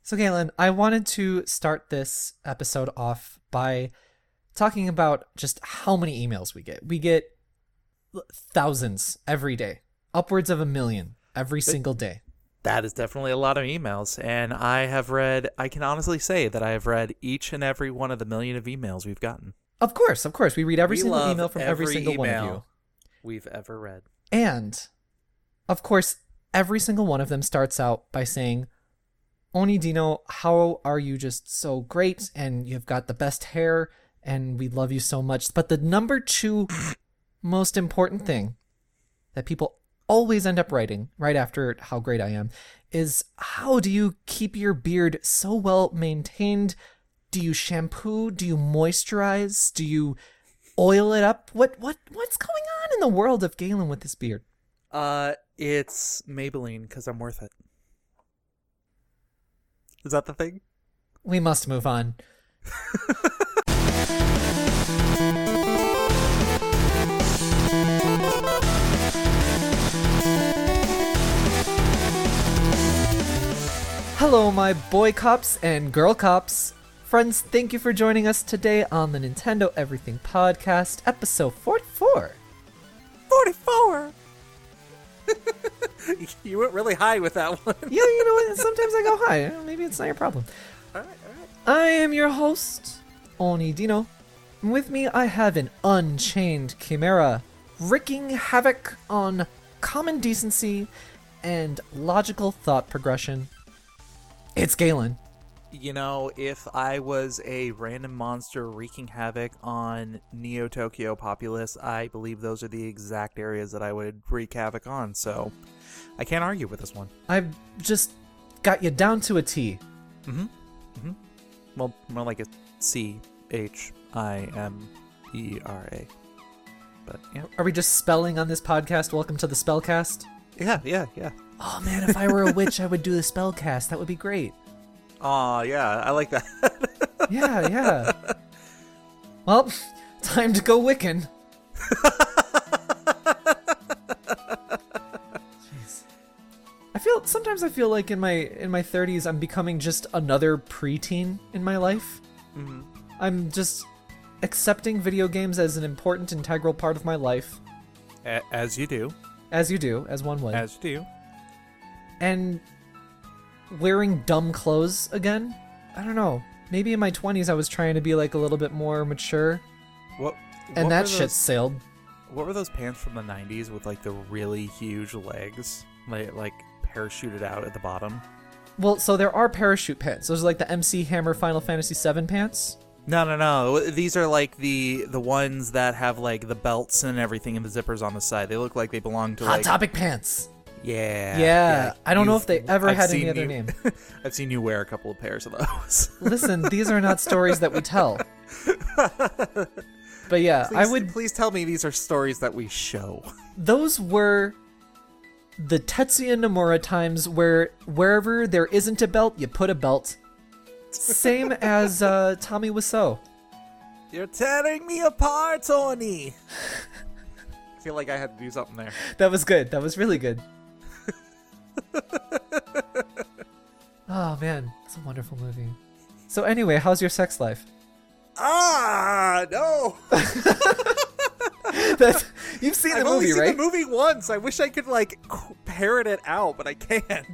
So, Galen, I wanted to start this episode off by talking about just how many emails we get. We get thousands every day, upwards of 1 million every single day. That is definitely a lot of emails, and I can honestly say that I have read each and every one of the million of emails we've gotten. Of course. We read every single email from every single one of you we've ever read. And, of course, every single one of them starts out by saying, Oni Dino, how are you just so great, and you've got the best hair, and we love you so much. But the number 2 most important thing that people always end up writing right after how great I am is, how do you keep your beard so well maintained? Do you shampoo? Do you moisturize? Do you oil it up? What's going on in the world of Galen with this beard? It's Maybelline, because I'm worth it. Is that the thing? We must move on. Hello, my boy cops and girl cops. Friends, thank you for joining us today on the Nintendo Everything Podcast, episode 44. 44! You went really high with that one. Yeah, you know what? Sometimes I go high. Maybe it's not your problem. All right. I am your host, Oni Dino. And with me, I have an unchained chimera, wreaking havoc on common decency and logical thought progression. It's Galen. You know, if I was a random monster wreaking havoc on Neo-Tokyo populace, I believe those are the exact areas that I would wreak havoc on, so I can't argue with this one. I've just got you down to a T. Well, more like a C-H-I-M-E-R-A. But, yeah. Are we just spelling on this podcast? Welcome to the Spellcast? Yeah. Oh man, if I were a witch, I would do the Spellcast. That would be great. Aw, yeah, I like that. Yeah. Well, time to go Wiccan. Jeez. Sometimes I feel like in my 30s I'm becoming just another preteen in my life. Mm-hmm. I'm just accepting video games as an important, integral part of my life. As you do. As you do, as one would. As you do. And wearing dumb clothes again? I don't know. Maybe in my 20s I was trying to be like a little bit more mature. And that shit sailed. What were those pants from the 90s with like the really huge legs? Like parachuted out at the bottom? Well, so there are parachute pants. Those are like the MC Hammer Final Fantasy VII pants. No. These are like the ones that have like the belts and everything and the zippers on the side. They look like they belong to Hot Topic pants. Yeah. I don't know if they ever had any other name. I've seen you wear a couple of pairs of those. Listen, these are not stories that we tell. But yeah, Please tell me these are stories that we show. Those were the Tetsuya Nomura times where wherever there isn't a belt, you put a belt. Same as Tommy Wiseau. You're tearing me apart, Tony. I feel like I had to do something there. That was good. That was really good. Oh man, it's a wonderful movie. So anyway, how's your sex life? No. You've seen the movie, right? I've only seen the movie once. I wish I could like parrot it out, but I can't.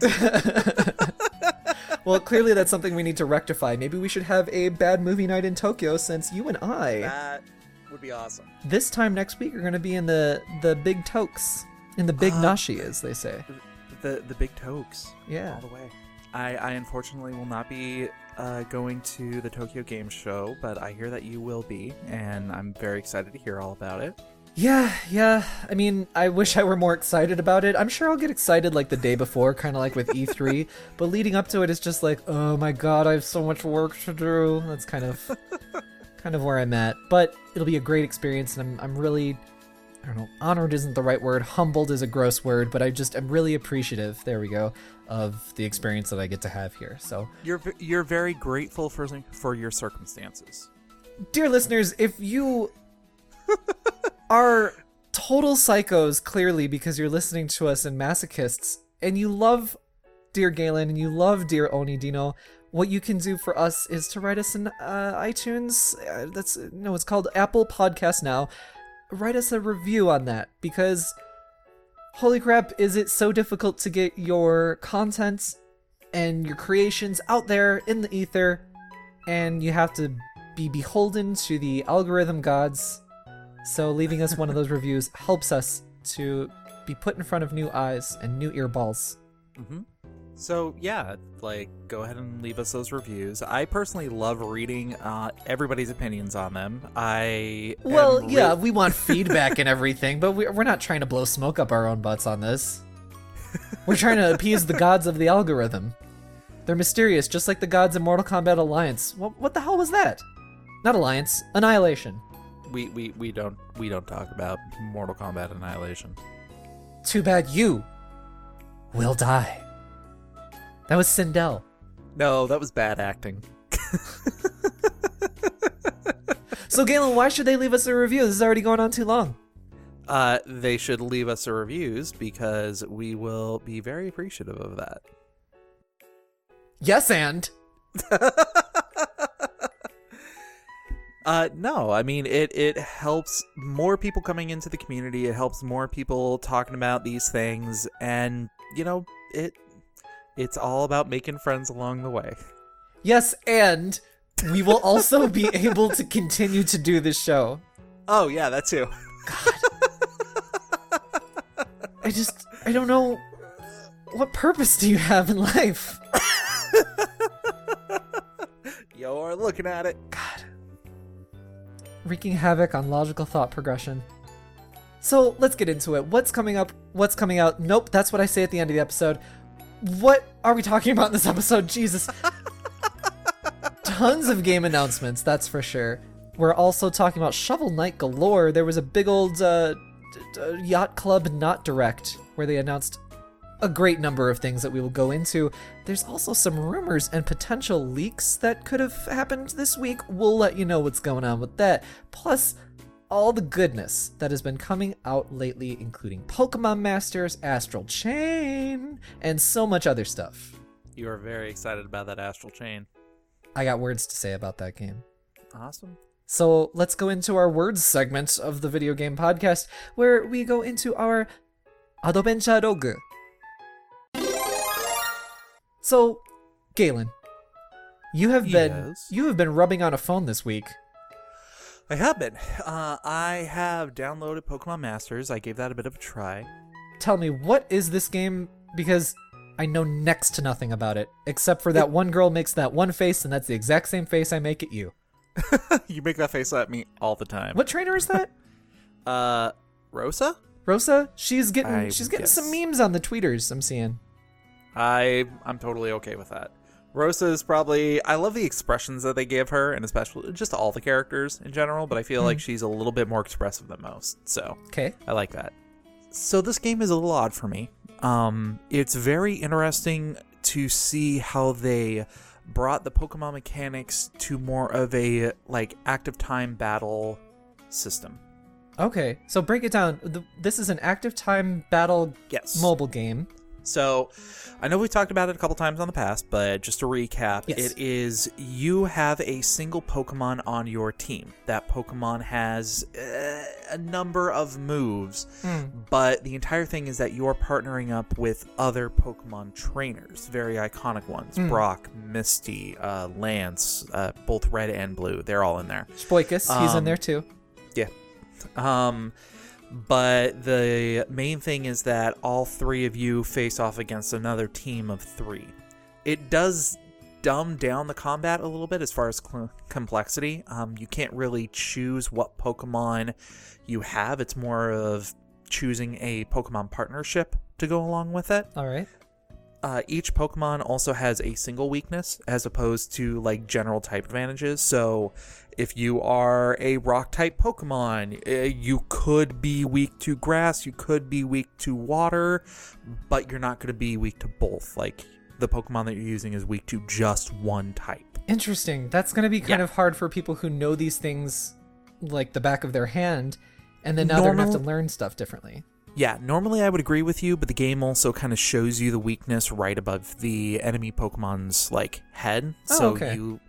Well, clearly that's something we need to rectify. Maybe we should have a bad movie night in Tokyo, since you and I... That would be awesome. This time next week, we're going to be in the big tokes. In the big nashi, as they say. The big tokes. Yeah. All the way. I unfortunately will not be going to the Tokyo Game Show, but I hear that you will be, and I'm very excited to hear all about it. Yeah. I mean, I wish I were more excited about it. I'm sure I'll get excited like the day before, kind of like with E3. But leading up to it, it's just like, oh my god, I have so much work to do. That's kind of where I'm at. But it'll be a great experience, and I'm really, I don't know, honored isn't the right word. Humbled is a gross word, but I'm really appreciative. There we go. Of the experience that I get to have here. So you're very grateful for your circumstances. Dear listeners, if you are total psychos, clearly, because you're listening to us and masochists, and you love dear Galen and you love dear Onidino, what you can do for us is to write us in iTunes. It's called Apple Podcast now. Write us a review on that, because holy crap, is it so difficult to get your content and your creations out there in the ether, and you have to be beholden to the algorithm gods. So leaving us one of those reviews helps us to be put in front of new eyes and new earballs. Mm-hmm. So yeah, go ahead and leave us those reviews. I personally love reading everybody's opinions on them. We want feedback and everything, but we're not trying to blow smoke up our own butts on this. We're trying to appease the gods of the algorithm. They're mysterious, just like the gods in Mortal Kombat Alliance. What the hell was that? Not Alliance, Annihilation. We don't talk about Mortal Kombat Annihilation. Too bad you will die. That was Sindel. No, that was bad acting. So Galen, why should they leave us a review? This is already going on too long. They should leave us a reviews because we will be very appreciative of that. Yes, and? No, I mean, it helps more people coming into the community. It helps more people talking about these things. And, it's all about making friends along the way. Yes, and we will also be able to continue to do this show. Oh, yeah, that too. God. I don't know. What purpose do you have in life? You're looking at it. God. Wreaking havoc on logical thought progression. So let's get into it. What's coming up? What's coming out? Nope, that's what I say at the end of the episode. What are we talking about in this episode? Jesus. Tons of game announcements, that's for sure. We're also talking about Shovel Knight galore. There was a big old Yacht Club not direct where they announced a great number of things that we will go into. There's also some rumors and potential leaks that could have happened this week. We'll let you know what's going on with that. Plus, all the goodness that has been coming out lately, including Pokemon Masters, Astral Chain, and so much other stuff. You are very excited about that Astral Chain. I got words to say about that game. Awesome. So let's go into our words segment of the video game podcast, where we go into our Adventure Log. So, Galen, you have been rubbing on a phone this week. I have been. I have downloaded Pokemon Masters. I gave that a bit of a try. Tell me, what is this game? Because I know next to nothing about it, except for that one girl makes that one face, and that's the exact same face I make at you. You make that face at me all the time. What trainer is that? Rosa? Rosa? She's getting some memes on the tweeters I'm seeing. I'm totally okay with that. Rosa is probably... I love the expressions that they give her, and especially just all the characters in general, but I feel like she's a little bit more expressive than most, so okay. I like that. So this game is a little odd for me. It's very interesting to see how they brought the Pokemon mechanics to more of a, active time battle system. Okay, so break it down. This is an active time battle mobile game. So, I know we talked about it a couple times on the past, but just to recap, It is you have a single Pokemon on your team. That Pokemon has a number of moves, but the entire thing is that you're partnering up with other Pokemon trainers, very iconic ones. Brock, Misty, Lance, both red and blue. They're all in there. Spoikus, he's in there too. Yeah. But the main thing is that all three of you face off against another team of three. It does dumb down the combat a little bit as far as complexity. You can't really choose what Pokemon you have. It's more of choosing a Pokemon partnership to go along with it. All right. Each Pokemon also has a single weakness as opposed to general type advantages. So if you are a rock type Pokemon, you could be weak to grass, you could be weak to water, but you're not going to be weak to both. The Pokemon that you're using is weak to just one type. Interesting. That's going to be kind of hard for people who know these things like the back of their hand, and then now they're going to have to learn stuff differently. Yeah, normally I would agree with you, but the game also kind of shows you the weakness right above the enemy Pokemon's head. Oh, so okay. you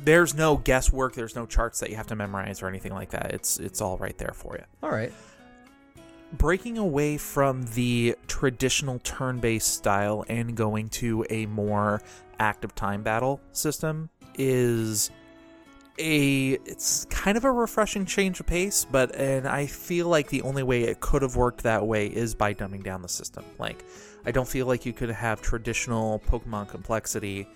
there's no guesswork, there's no charts that you have to memorize or anything like that. It's all right there for you. All right. Breaking away from the traditional turn-based style and going to a more active time battle system it's kind of a refreshing change of pace, and I feel like the only way it could have worked that way is by dumbing down the system. I don't feel like you could have traditional Pokemon complexity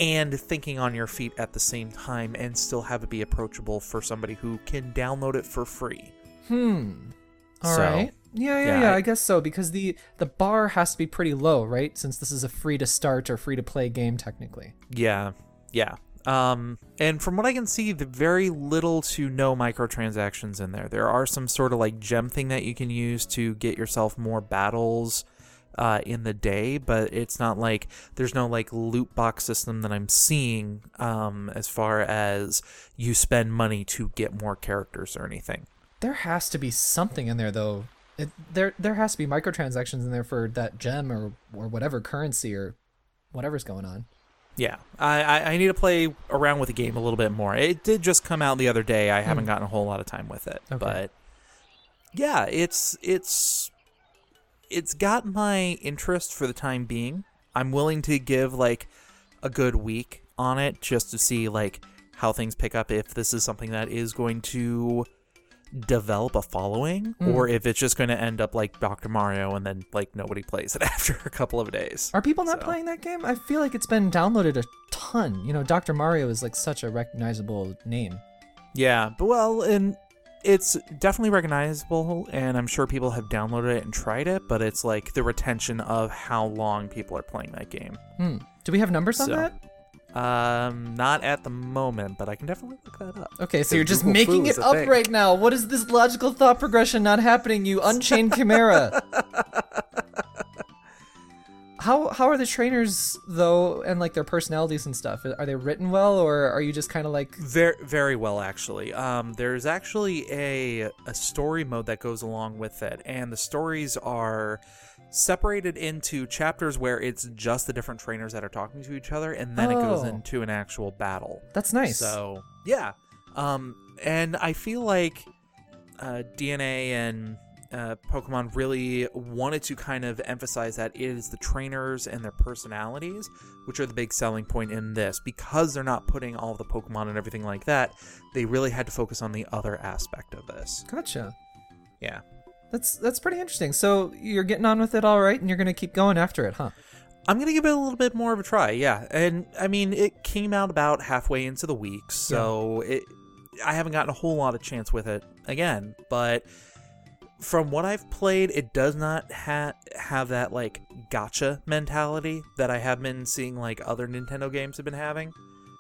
and thinking on your feet at the same time and still have it be approachable for somebody who can download it for free. All right. Yeah, I guess so, because the bar has to be pretty low, right? Since this is a free to start or free to play game technically. Yeah. And from what I can see, the very little to no microtransactions in there. There are some sort of gem thing that you can use to get yourself more battles in the day, but it's not there's no loot box system that I'm seeing as far as you spend money to get more characters or anything. There has to be something in there, though. There has to be microtransactions in there for that gem or whatever currency or whatever's going on. Yeah, I need to play around with the game a little bit more. It did just come out the other day. I haven't gotten a whole lot of time with it. Okay. But yeah, it's got my interest for the time being. I'm willing to give a good week on it just to see how things pick up, if this is something that is going to develop a following or if it's just going to end up like Dr. Mario and then nobody plays it after a couple of days. Are people not playing that game? I feel like it's been downloaded a ton. Dr. Mario is such a recognizable name. Yeah, but and it's definitely recognizable, and I'm sure people have downloaded it and tried it, but it's the retention of how long people are playing that game. Do we have numbers on that? Not at the moment, but I can definitely look that up. Okay, so you're just making it up right now. What is this logical thought progression not happening, you unchained chimera? How are the trainers, though, and their personalities and stuff? Are they written well, or are you just kind of Very, very well, actually. There's actually a story mode that goes along with it, and the stories are separated into chapters where it's just the different trainers that are talking to each other, and then it goes into an actual battle. That's nice. So yeah, and I feel like DNA and Pokemon really wanted to kind of emphasize that it is the trainers and their personalities which are the big selling point in this, because they're not putting all the Pokemon and everything like that. They really had to focus on the other aspect of this. Gotcha. Yeah. That's pretty interesting. So you're getting on with it all right, and you're going to keep going after it, huh? I'm going to give it a little bit more of a try, yeah. And, I mean, it came out about halfway into the week, so I haven't gotten a whole lot of chance with it again. But from what I've played, it does not have that, gotcha mentality that I have been seeing, other Nintendo games have been having.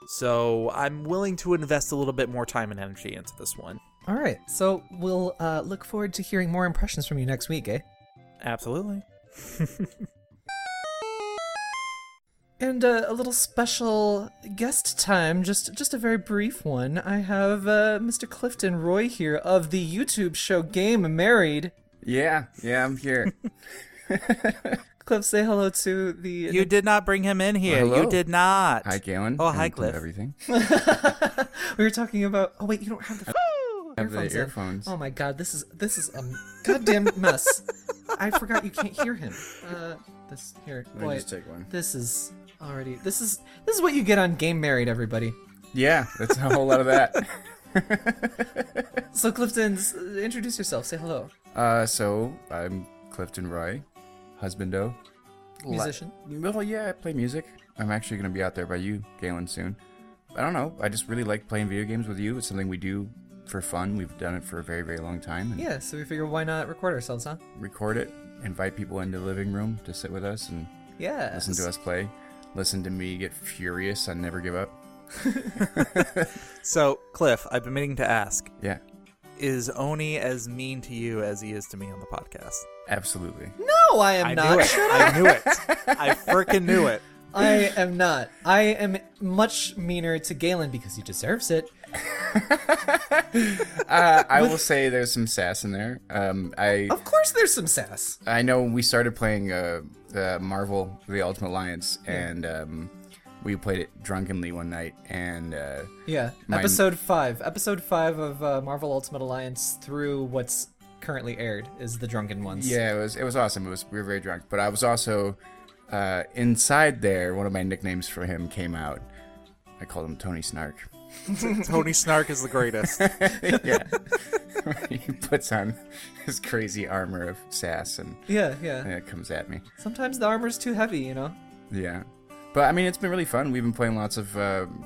So I'm willing to invest a little bit more time and energy into this one. All right, so we'll look forward to hearing more impressions from you next week, eh? Absolutely. And a little special guest time, just a very brief one. I have Mr. Clifton Roy here of the YouTube show Gayme Married. Yeah, I'm here. Cliff, say hello to the... You did not bring him in here. Well, hello. You did not. Hi, Galen. Oh, hi, Cliff. Everything. We were talking about... Oh, wait, you don't have the... earphones. Oh my god, this is a goddamn mess. I forgot you can't hear him. Let me just take one. This is what you get on Gayme Married, everybody. Yeah, that's a whole lot of that. So Clifton, introduce yourself. Say hello. So I'm Clifton Roy, husbando, Musician. Well, yeah, I play music. I'm actually gonna be out there by you, Galen, soon. I don't know. I just really like playing video games with you. It's something we do for fun. We've done it for a very, very long time. And Yeah, so we figure why not record ourselves, huh? record it, invite people into the living room to sit with us and Yeah. listen to us play. Listen to me get furious on Never Give Up. So, Cliff, I've been meaning to ask. Yeah, Is Oni as mean to you as he is to me on the podcast? absolutely. No, I am not. Knew it. I knew it. I freaking knew it. I am not. I am much meaner to Galen because he deserves it. I will say there's some sass in there. Of course there's some sass. I know we started playing Marvel: The Ultimate Alliance, and we played it drunkenly one night, and episode 5 of Marvel Ultimate Alliance through what's currently aired is the drunken ones. Yeah, it was awesome. We were very drunk, but I was also inside there. One of my nicknames for him came out. I called him Tony Snark. Tony Snark is the greatest. Yeah. He puts on his crazy armor of sass and it comes at me. Sometimes the armor's too heavy, you know? Yeah. But, I mean, it's been really fun. We've been playing lots of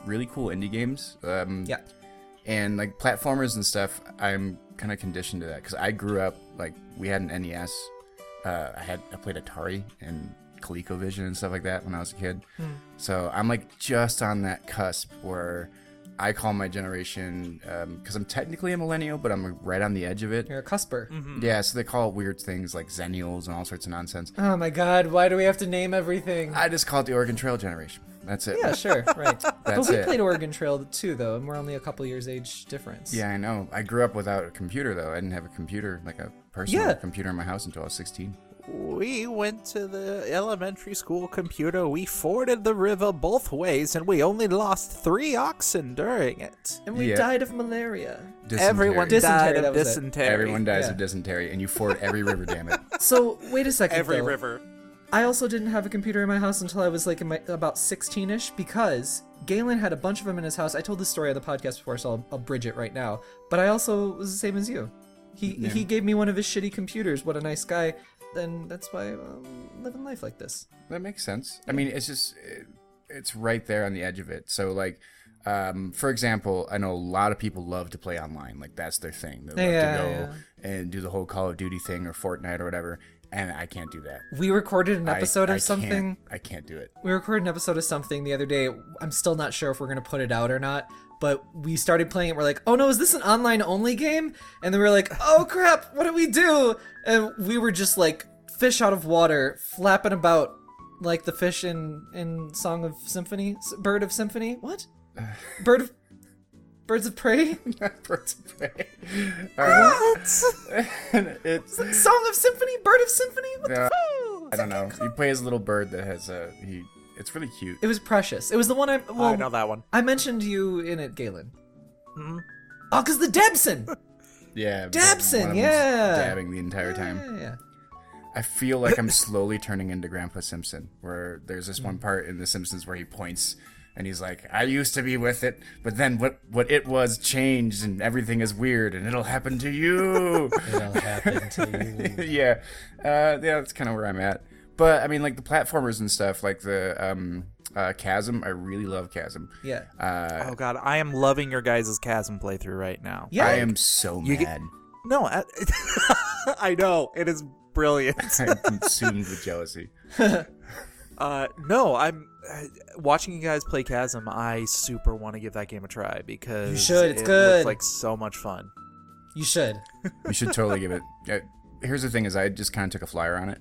really cool indie games. And, like, platformers and stuff, I'm kind of conditioned to that. Because I grew up, like, we had an NES. I played Atari and ColecoVision and stuff like that when I was a kid. So I'm, like, just on that cusp where I call my generation, because I'm technically a millennial, but I'm right on the edge of it. You're a cusper. Mm-hmm. Yeah, so they call it weird things like Zennials and all sorts of nonsense. Oh my god, why do we have to name everything? I just call it the Oregon Trail generation. That's it. Yeah, sure, right. But we it. played Oregon Trail too, though, and we're only a couple years age difference. Yeah, I know. I grew up without a computer, though. I didn't have a computer, like a personal computer in my house until I was 16. We went to the elementary school computer. We forded the river both ways, and we only lost 3 oxen during it. And we died of malaria. Dysentery. Everyone died of dysentery. Everyone dies of dysentery, and you ford every river, damn it. So, wait a second, Every though. river. I also didn't have a computer in my house until I was like about 16-ish because Galen had a bunch of them in his house. I told this story on the podcast before, so I'll bridge it right now. But I also was the same as you. He gave me one of his shitty computers. What a nice guy. And that's why I'm living life like this. That makes sense. I mean, it's just, it's right there on the edge of it. So, like, for example, I know a lot of people love to play online. Like, that's their thing. They love to go and do the whole Call of Duty thing or Fortnite or whatever. And I can't do that. We recorded an episode of something. I can't do it. We recorded an episode of something the other day. I'm still not sure if we're going to put it out or not. But we started playing it. We're like, oh no, is this an online only game? And then we were like, oh crap, what do we do? And we were just like fish out of water, flapping about like the fish in Song of Symphony? Bird of Symphony? What? Birds of Prey? Birds of Prey. What? It's Song of Symphony? Bird of Symphony? What the fuck? I don't know. You play as a little bird that has it's really cute. It was Precious. It was the one I know that one. I mentioned you in it, Galen. Mm-hmm. Oh, because the Debson! Yeah. Dabson, yeah. Dabbing the entire time. Yeah. I feel like I'm slowly turning into Grandpa Simpson, where there's this one part in The Simpsons where he points and he's like, I used to be with it, but then what it was changed and everything is weird and it'll happen to you. It'll happen to you. Yeah. That's kind of where I'm at. But, I mean, like, the platformers and stuff, like the Chasm, I really love Chasm. Yeah. Oh, God, I am loving your guys' Chasm playthrough right now. Yeah. I am so mad. No, I know. It is brilliant. I'm consumed with jealousy. No, I'm watching you guys play Chasm. I super want to give that game a try because you should. It's it good. looks like so much fun. You should. You should totally give it. Here's the thing: is I just kind of took a flyer on it,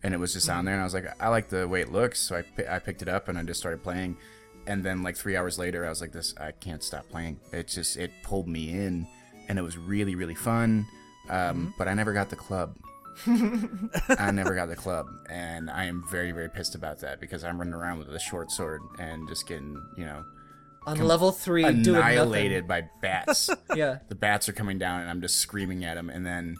and it was just on there, and I was like, I like the way it looks, so I picked it up and I just started playing, and then like 3 hours later, I was like, I can't stop playing. It pulled me in, and it was really really fun. But I never got the club. I never got the club, and I am very, very pissed about that because I'm running around with a short sword and just getting, on level 3, annihilated by bats. Yeah. The bats are coming down, and I'm just screaming at them, and then...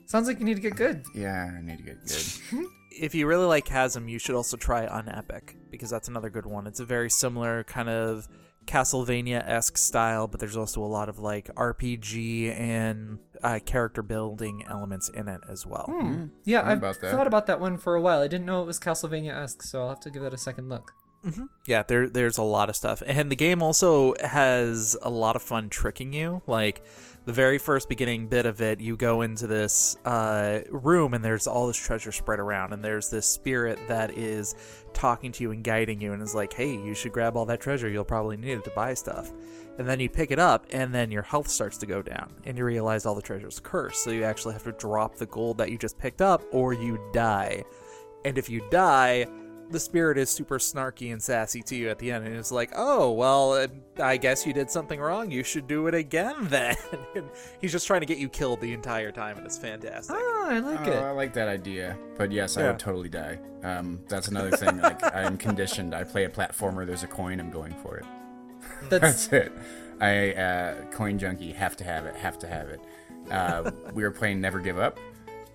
Sounds like you need to get good. Yeah, I need to get good. If you really like Chasm, you should also try Unepic, because that's another good one. It's a very similar kind of Castlevania-esque style, but there's also a lot of like RPG and character building elements in it as well. Yeah, I've thought about that one for a while. I didn't know it was Castlevania-esque, so I'll have to give that a second look. Mm-hmm. Yeah, there's a lot of stuff. And the game also has a lot of fun tricking you. Like, the very first beginning bit of it, you go into this room and there's all this treasure spread around, and there's this spirit that is talking to you and guiding you and is like, hey, you should grab all that treasure. You'll probably need it to buy stuff. And then you pick it up, and then your health starts to go down, and you realize all the treasure's cursed, so you actually have to drop the gold that you just picked up, or you die. And if you die, the spirit is super snarky and sassy to you at the end, and it's like, oh, well, I guess you did something wrong. You should do it again then. And he's just trying to get you killed the entire time, and it's fantastic. Oh, I like it. I like that idea. But yes, I would totally die. That's another thing. Like, I'm conditioned. I play a platformer. There's a coin. I'm going for it. That's it. Coin junkie. Have to have it. We were playing Never Give Up.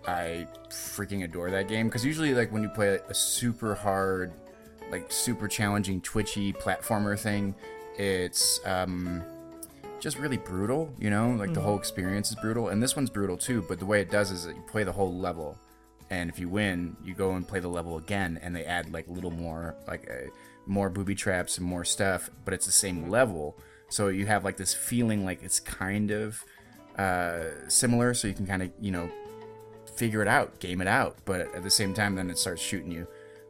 I freaking adore that game, because usually, like, when you play a super hard, like, super challenging, twitchy platformer thing, it's just really brutal, you know? Like, the whole experience is brutal, and this one's brutal too, but the way it does is that you play the whole level, and if you win, you go and play the level again, and they add, like, a little more, like, more booby traps and more stuff, but it's the same level, so you have, like, this feeling like it's kind of similar, so you can kind of, you know, figure it out, game it out, but at the same time, then it starts shooting you,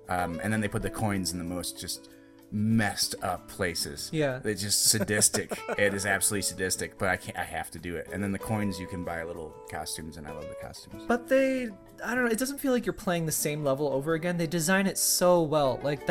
and then they put the coins in the most just messed up places. Yeah, it's just sadistic. It is absolutely sadistic, but I have to do it. And then the coins, you can buy little costumes, and I love the costumes. But I don't know, it doesn't feel like you're playing the same level over again. They design it so well. Like,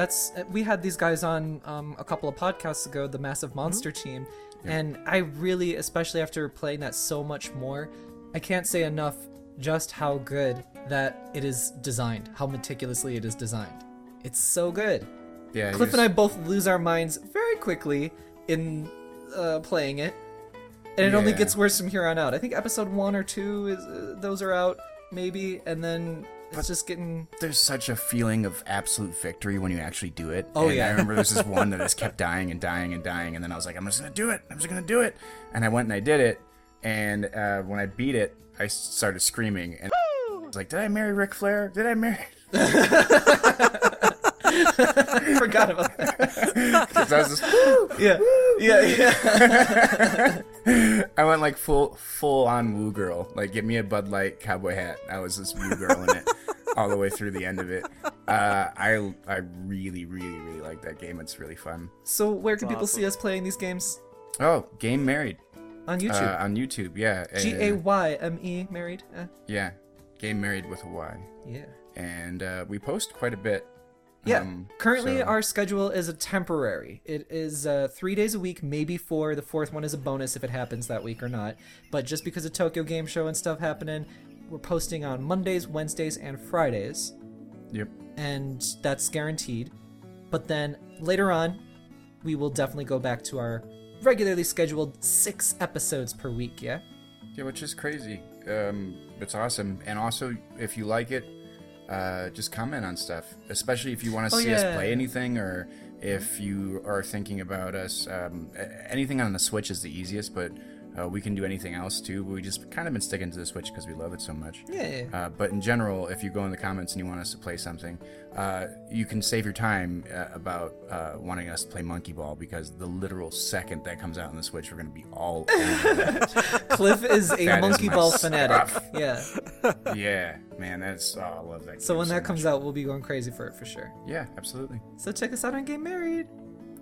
we had these guys on a couple of podcasts ago, the Massive Monster team, and I really, especially after playing that so much more, I can't say enough just how good that it is designed, how meticulously it is designed. It's so good. Yeah, Cliff and I both lose our minds very quickly in playing it, and it only gets worse from here on out. I think episode 1 or 2 is those are out maybe, and then it's just getting. There's such a feeling of absolute victory when you actually do it. Oh, and yeah. I remember there's this one that just kept dying and dying and dying, and then I was like, I'm just gonna do it, and I went and I did it, and when I beat it, I started screaming, and I was like, did I marry Ric Flair? Did I marry? I forgot about that. 'Cause I was just, Yeah. I went like full on woo girl. Like, get me a Bud Light cowboy hat. I was this woo girl in it all the way through the end of it. I really, really, really like that game. It's really fun. So where can people see us playing these games? Oh, Gayme Married. On YouTube. On YouTube, yeah. Gayme married. Yeah, Gayme Married with a Y. Yeah. And we post quite a bit. Yeah. Currently, our schedule is a temporary. It is 3 days a week, maybe 4. The 4th one is a bonus if it happens that week or not. But just because of Tokyo Game Show and stuff happening, we're posting on Mondays, Wednesdays, and Fridays. Yep. And that's guaranteed. But then later on, we will definitely go back to our regularly scheduled 6 episodes per week, yeah? Yeah, which is crazy. It's awesome. And also, if you like it, just comment on stuff, especially if you want to see us play anything, or if you are thinking about us. Anything on the Switch is the easiest, but we can do anything else too. We just kind of been sticking to the Switch because we love it so much. Yeah. But in general, if you go in the comments and you want us to play something, you can save your time about wanting us to play Monkey Ball, because the literal second that comes out on the Switch, we're going to be all over it. Cliff is a Monkey Ball fanatic. Yeah. Yeah, man, I love that game So when that much. comes out, we'll be going crazy for it for sure. Yeah, absolutely. So check us out on Gayme Married.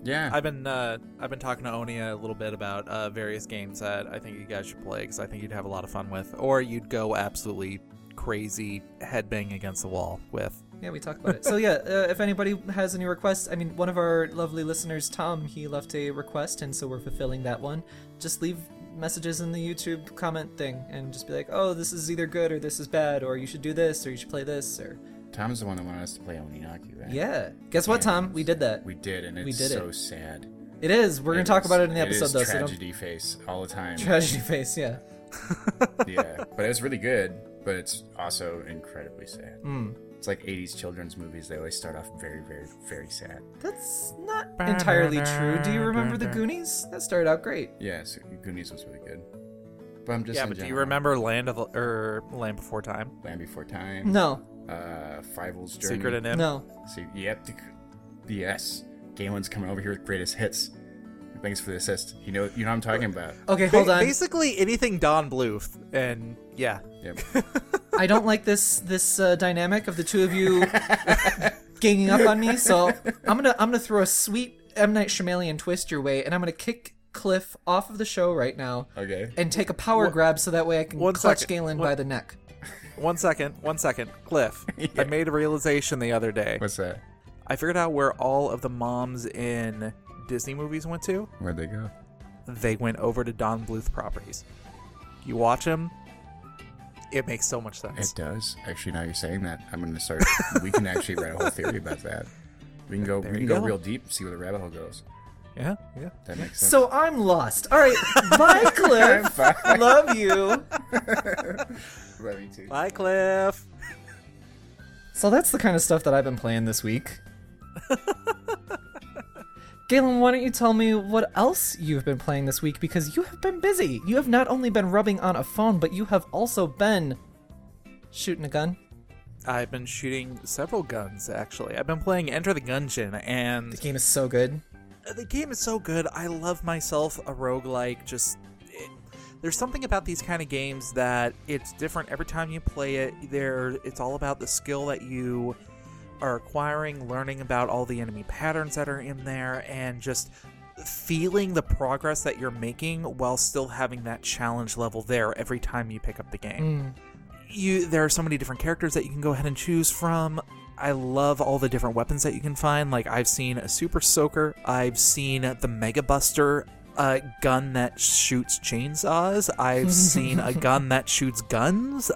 Yeah. I've been talking to Onia a little bit about various games that I think you guys should play, because I think you'd have a lot of fun with, or you'd go absolutely crazy headbang against the wall with. Yeah, we talked about it. So yeah, if anybody has any requests, I mean, one of our lovely listeners, Tom, he left a request, and so we're fulfilling that one. Just leave messages in the YouTube comment thing, and just be like, oh, this is either good or this is bad, or you should do this, or you should play this, or. Tom's the one that wanted us to play Oninaki, right? Yeah. Guess what, Tom? We did that. We did, and it's so sad. It is. We're going to talk about it in the episode, though. Tragedy face all the time. Tragedy face, yeah. Yeah, but it's really good, but it's also incredibly sad. It's like 80s children's movies. They always start off very, very, very sad. That's not entirely true. Do you remember the Goonies? That started out great. Yeah, so Goonies was really good. But I'm just but do you remember Land Before Time? Land Before Time? No. Fievel's Journey. Secret of NIMH? No. Yep. Yes. Galen's coming over here with greatest hits. Thanks for the assist. You know what I'm talking about. Okay, hold on. Basically anything Don Bluth, and yeah. Yep. I don't like this dynamic of the two of you ganging up on me, so I'm gonna throw a sweet M. Night Shyamalan twist your way, and I'm gonna kick Cliff off of the show right now. Okay. And take a power grab so that way I can clutch Galen by the neck. 1 second. Cliff, I made a realization the other day. What's that? I figured out where all of the moms in Disney movies went to. Where'd they go? They went over to Don Bluth properties. You watch them, it makes so much sense. It does. Actually, now you're saying that, I'm going to start. We can actually write a whole theory about that. We can go real deep, see where the rabbit hole goes. Yeah. That makes sense. So I'm lost. All right, bye, Cliff. Love you. Love you too. Bye, Cliff. So that's the kind of stuff that I've been playing this week. Galen, why don't you tell me what else you've been playing this week, because you have been busy. You have not only been rubbing on a phone, but you have also been shooting a gun. I've been shooting several guns, actually. I've been playing Enter the Gungeon, and The game is so good. the game is so good. I love myself a roguelike. There's something about these kind of games that it's different every time you play it. It's all about the skill that you are acquiring, learning about all the enemy patterns that are in there, and just feeling the progress that you're making while still having that challenge level there every time you pick up the game. There are so many different characters that you can go ahead and choose from. I love all the different weapons that you can find. Like, I've seen a Super Soaker, I've seen the Mega Buster, a gun that shoots chainsaws, I've seen a gun that shoots guns.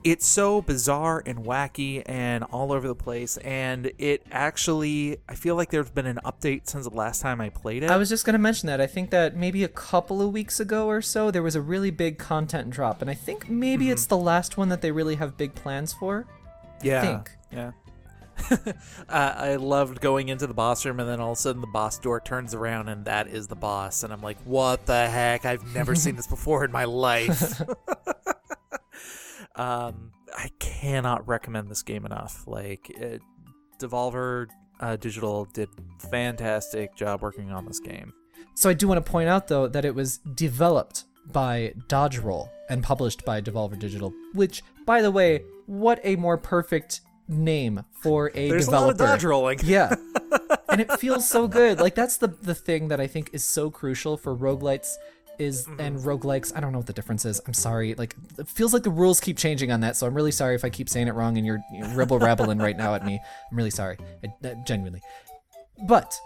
It's so bizarre and wacky and all over the place, and it actually, I feel like there's been an update since the last time I played it. I was just going to mention that. I think that maybe a couple of weeks ago or so, there was a really big content drop, and I think maybe it's the last one that they really have big plans for. Yeah. I think. Yeah. I loved going into the boss room, and then all of a sudden the boss door turns around and that is the boss, and I'm like, what the heck? I've never seen this before in my life. I cannot recommend this game enough. Devolver Digital did fantastic job working on this game. So I do want to point out, though, that it was developed by Dodge Roll and published by Devolver Digital, which, by the way, what a more perfect name for a There's developer. a lot of dodge rolling. Yeah. And it feels so good. Like, that's the thing that I think is so crucial for roguelites and roguelikes. I don't know what the difference is. I'm sorry. Like, it feels like the rules keep changing on that, so I'm really sorry if I keep saying it wrong and you're ribble-rabbling right now at me. I'm really sorry. Genuinely. But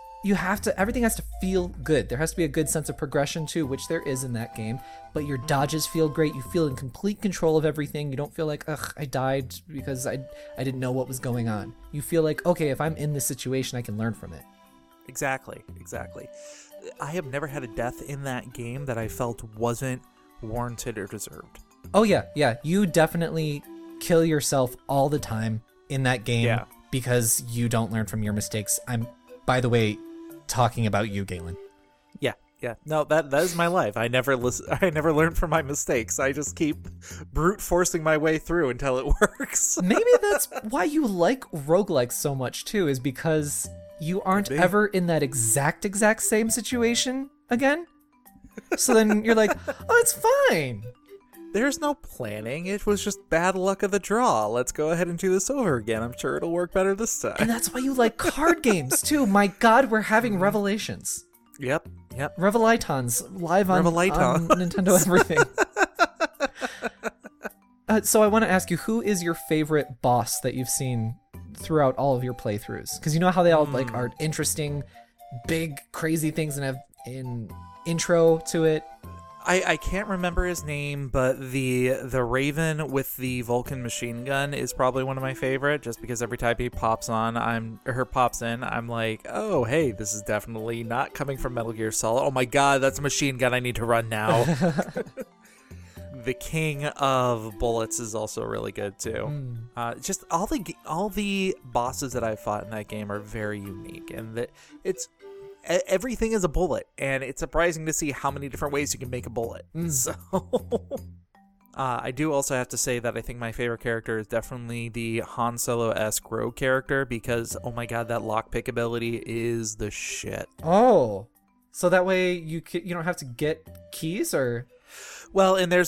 everything has to feel good. There has to be a good sense of progression too, which there is in that game. But your dodges feel great. You feel in complete control of everything. You don't feel like, I died because I didn't know what was going on. You feel like, okay, if I'm in this situation, I can learn from it. Exactly. I have never had a death in that game that I felt wasn't warranted or deserved. Oh yeah. You definitely kill yourself all the time in that game because you don't learn from your mistakes. I'm, by the way, talking about you, Galen. Yeah. No, that is my life. I never learn from my mistakes. I just keep brute forcing my way through until it works. Maybe that's why you like roguelikes so much too, is because you aren't ever in that exact same situation again. So then you're like, oh, it's fine. There's no planning. It was just bad luck of the draw. Let's go ahead and do this over again. I'm sure it'll work better this time. And that's why you like card games too. My God, we're having revelations. Yep. Revelitons live on Revelitons. Nintendo everything. So I want to ask you, who is your favorite boss that you've seen throughout all of your playthroughs? Because you know how they all are interesting, big, crazy things and have an intro to it. I can't remember his name, but the Raven with the Vulcan machine gun is probably one of my favorite, just because every time he pops in, I'm like, oh, hey, this is definitely not coming from Metal Gear Solid. Oh my God, that's a machine gun. I need to run now. The King of Bullets is also really good too. Just all the bosses that I've fought in that game are very unique, and everything is a bullet, and it's surprising to see how many different ways you can make a bullet. So I do also have to say that I think my favorite character is definitely the Han Solo-esque rogue character, because oh my God, that lockpick ability is the shit. Oh, so that way you don't have to get keys, or? Well, and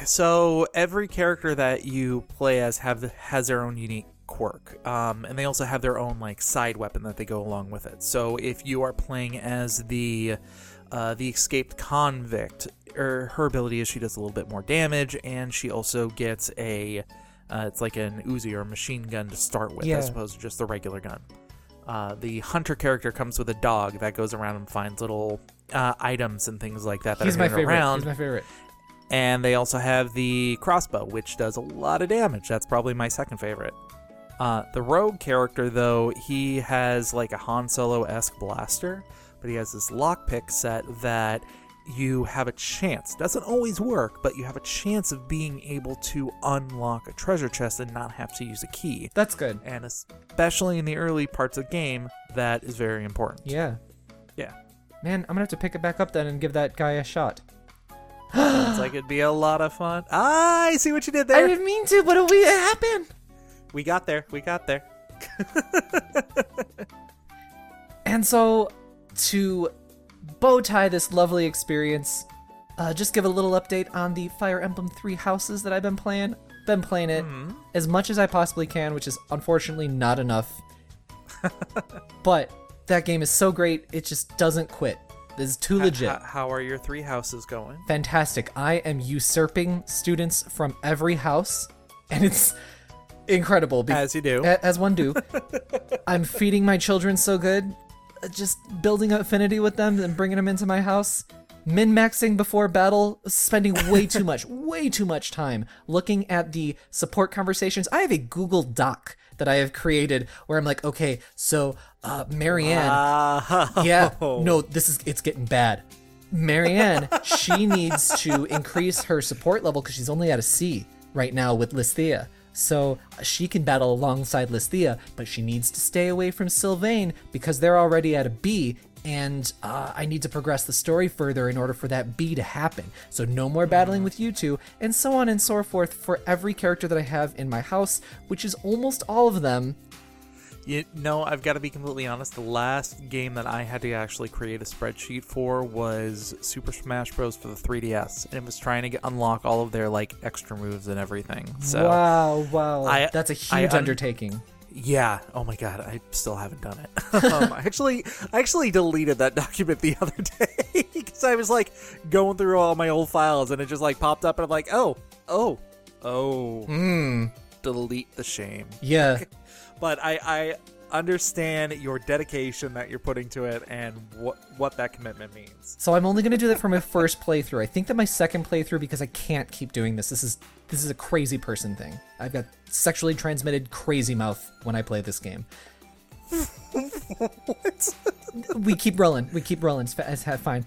so every character that you play as has their own unique quirk, and they also have their own side weapon that they go along with it. So if you are playing as the escaped convict, her ability is she does a little bit more damage, and she also gets a It's like an Uzi or a machine gun to start with, as opposed to just the regular gun. The hunter character comes with a dog that goes around and finds little items and things like that. He's my favorite. He's my favorite. And they also have the crossbow, which does a lot of damage. That's probably my second favorite. The rogue character, though, he has like a Han Solo-esque blaster, but he has this lockpick set that you have a chance. Doesn't always work, but you have a chance of being able to unlock a treasure chest and not have to use a key. That's good. And especially in the early parts of the game, that is very important. Yeah. Yeah. Man, I'm gonna have to pick it back up then and give that guy a shot. Sounds like it'd be a lot of fun. I see what you did there. I didn't mean to, but it happened. We got there. And so, to bow tie this lovely experience, just give a little update on the Fire Emblem 3 houses that I've been playing. Been playing it as much as I possibly can, which is unfortunately not enough. But that game is so great, it just doesn't quit. This is too legit. How are your 3 houses going? Fantastic. I am usurping students from every house, and it's incredible. As you do. As one do. I'm feeding my children so good. Just building affinity with them and bringing them into my house. Min-maxing before battle, spending way too much time looking at the support conversations. I have a Google Doc that I have created where I'm like, okay, so Marianne, it's getting bad. Marianne, she needs to increase her support level because she's only at a C right now with Listhea. So she can battle alongside Listhea, but she needs to stay away from Sylvain because they're already at a B, and I need to progress the story further in order for that B to happen. So no more battling with you two, and so on and so forth for every character that I have in my house, which is almost all of them. You know, I've got to be completely honest. The last game that I had to actually create a spreadsheet for was Super Smash Bros. For the 3DS, and it was trying to unlock all of their like extra moves and everything. So wow, that's a huge undertaking. Yeah. Oh my god, I still haven't done it. I actually deleted that document the other day because I was like going through all my old files and it just like popped up and I'm like, delete the shame. Yeah. But I understand your dedication that you're putting to it and what that commitment means. So I'm only going to do that for my first playthrough. I think that my second playthrough, because I can't keep doing this. This is a crazy person thing. I've got sexually transmitted crazy mouth when I play this game. What? We keep rolling. It's fine.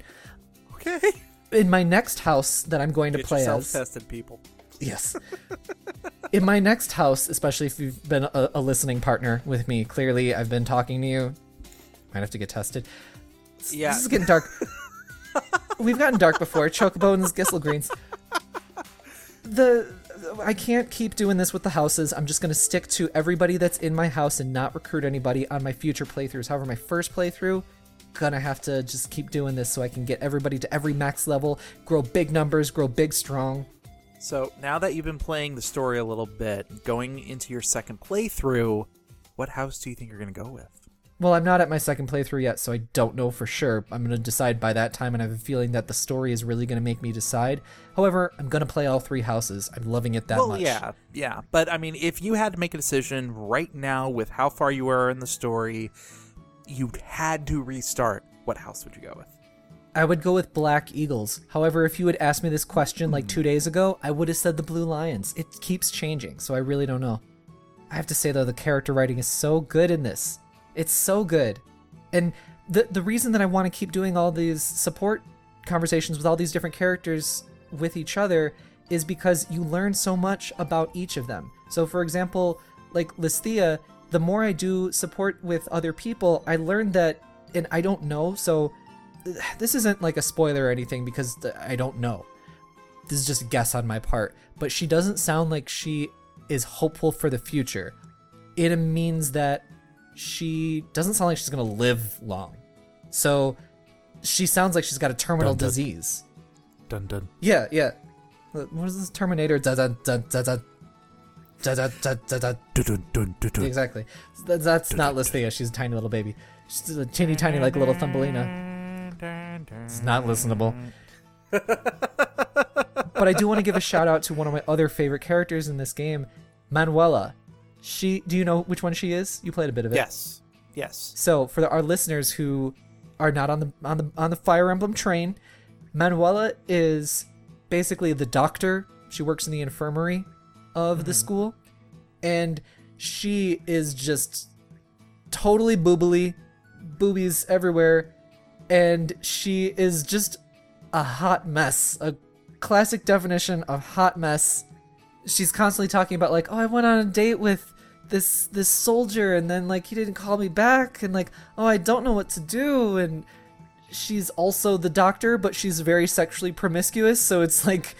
Okay. In my next house that I'm going to play as... self-tested people. Yes. In my next house, especially if you've been a listening partner with me, clearly I've been talking to you. Might have to get tested. Yeah. This is getting dark. We've gotten dark before. Chocobones, Gistle Greens. I can't keep doing this with the houses. I'm just going to stick to everybody that's in my house and not recruit anybody on my future playthroughs. However, my first playthrough, gonna have to just keep doing this so I can get everybody to every max level, grow big numbers, grow big strong. So now that you've been playing the story a little bit, going into your second playthrough, what house do you think you're going to go with? Well, I'm not at my second playthrough yet, so I don't know for sure. I'm going to decide by that time, and I have a feeling that the story is really going to make me decide. However, I'm going to play all 3 houses. I'm loving it that much. Well, yeah. But, I mean, if you had to make a decision right now with how far you are in the story, you had to restart, what house would you go with? I would go with Black Eagles. However, if you had asked me this question like 2 days ago, I would have said the Blue Lions. It keeps changing, so I really don't know. I have to say, though, the character writing is so good in this. It's so good. And the reason that I want to keep doing all these support conversations with all these different characters with each other is because you learn so much about each of them. So, for example, like Listhea, the more I do support with other people, I learn that, and I don't know, so... This isn't like a spoiler or anything because I don't know. This is just a guess on my part. But she doesn't sound like she is hopeful for the future. It means that she doesn't sound like she's going to live long. So she sounds like she's got a terminal disease. Dun dun. Yeah. What is this Terminator? Dun dun dun dun dun. Exactly. That's not Listhea. She's a tiny little baby. She's a teeny tiny like little Thumbelina. It's not listenable. But I do want to give a shout out to one of my other favorite characters in this game, Manuela. Do you know which one she is? You played a bit of it. Yes. So for our listeners who are not on the Fire Emblem train, Manuela is basically the doctor. She works in the infirmary of the school, and she is just totally boobies everywhere, and she is just a hot mess, a classic definition of hot mess. She's constantly talking about like, oh, I went on a date with this soldier, and then like he didn't call me back, and like, oh, I don't know what to do. And she's also the doctor, but she's very sexually promiscuous, so it's like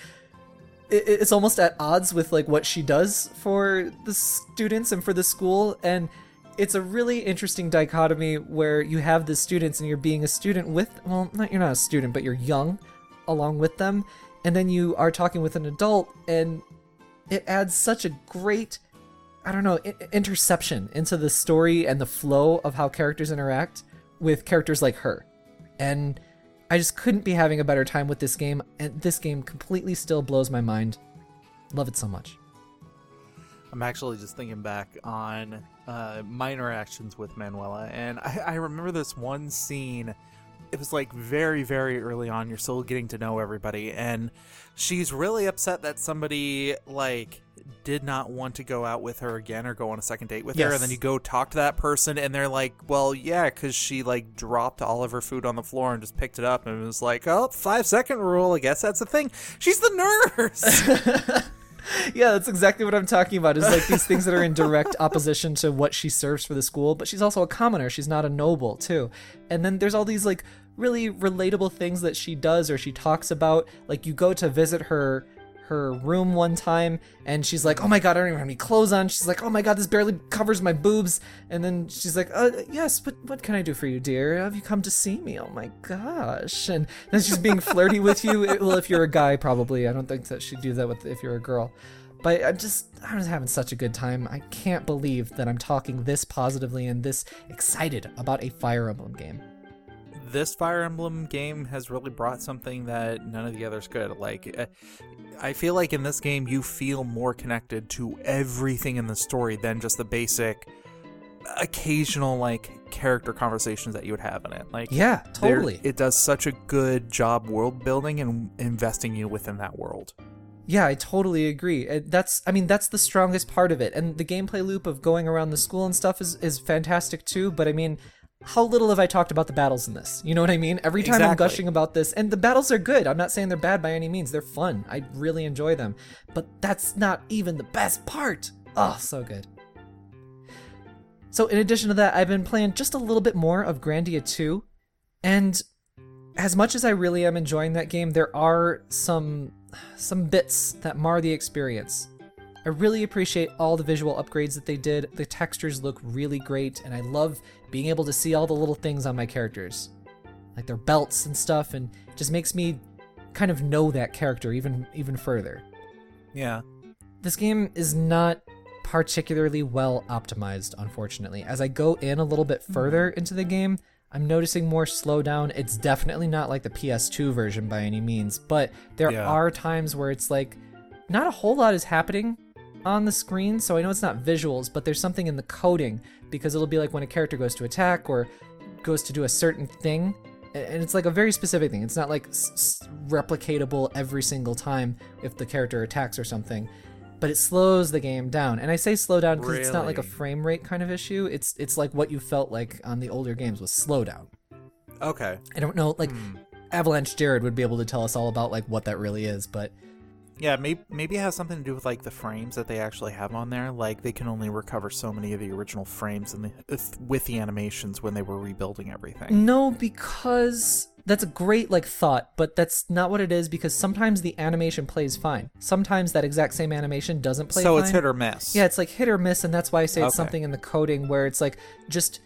it's almost at odds with like what she does for the students and for the school. And it's a really interesting dichotomy where you have the students and you're being a student with, well, you're not a student, but you're young along with them, and then you are talking with an adult, and it adds such a great, I don't know, interception into the story and the flow of how characters interact with characters like her. And I just couldn't be having a better time with this game, and this game completely still blows my mind. Love it so much. I'm actually just thinking back on my interactions with Manuela, and I remember this one scene. It was like very, very early on. You're still getting to know everybody, and she's really upset that somebody like did not want to go out with her again or go on a second date with her. And then you go talk to that person, and they're like, well, yeah, because she like dropped all of her food on the floor and just picked it up, and it was like, oh, 5-second rule. I guess that's the thing. She's the nurse. Yeah, that's exactly what I'm talking about, is like these things that are in direct opposition to what she serves for the school, but she's also a commoner. She's not a noble, too. And then there's all these like really relatable things that she does or she talks about. Like you go to visit her room one time, and she's like, oh my god, I don't even have any clothes on. She's like, oh my god, this barely covers my boobs. And then she's like, yes, but what can I do for you, dear? Have you come to see me? Oh my gosh. And then she's being flirty with you. Well, if you're a guy, probably. I don't think that she'd do that if you're a girl. But I was having such a good time. I can't believe that I'm talking this positively and this excited about a Fire Emblem game. This Fire Emblem game has really brought something that none of the others could. Like, I feel like in this game you feel more connected to everything in the story than just the basic occasional like character conversations that you would have in it. Like, yeah, totally. It does such a good job world building and investing you within that world. Yeah, I totally agree. That's the strongest part of it. And the gameplay loop of going around the school and stuff is fantastic too, but I mean, how little have I talked about the battles in this? You know what I mean? Every time I'm gushing about this, and the battles are good. I'm not saying they're bad by any means. They're fun. I really enjoy them. But that's not even the best part. Oh, so good. So in addition to that, I've been playing just a little bit more of Grandia 2. And as much as I really am enjoying that game, there are some bits that mar the experience. I really appreciate all the visual upgrades that they did. The textures look really great, and I love being able to see all the little things on my characters, like their belts and stuff, and it just makes me kind of know that character even further. Yeah. This game is not particularly well optimized, unfortunately. As I go in a little bit further into the game, I'm noticing more slowdown. It's definitely not like the PS2 version by any means, but there are times where it's like not a whole lot is happening on the screen, so I know it's not visuals, but there's something in the coding, because it'll be like when a character goes to attack or goes to do a certain thing, and it's like a very specific thing. It's not like replicatable every single time if the character attacks or something, but it slows the game down. And I say slow down because it's not like a frame rate kind of issue. It's like what you felt like on the older games was slowdown. Okay. I don't know, like Avalanche Jared would be able to tell us all about like what that really is, but yeah, maybe it has something to do with like the frames that they actually have on there. Like they can only recover so many of the original frames with the animations when they were rebuilding everything. No, because that's a great like thought, but that's not what it is, because sometimes the animation plays fine. Sometimes that exact same animation doesn't play fine. So it's hit or miss. Yeah, it's like hit or miss, and that's why I say it's something in the coding where it's like just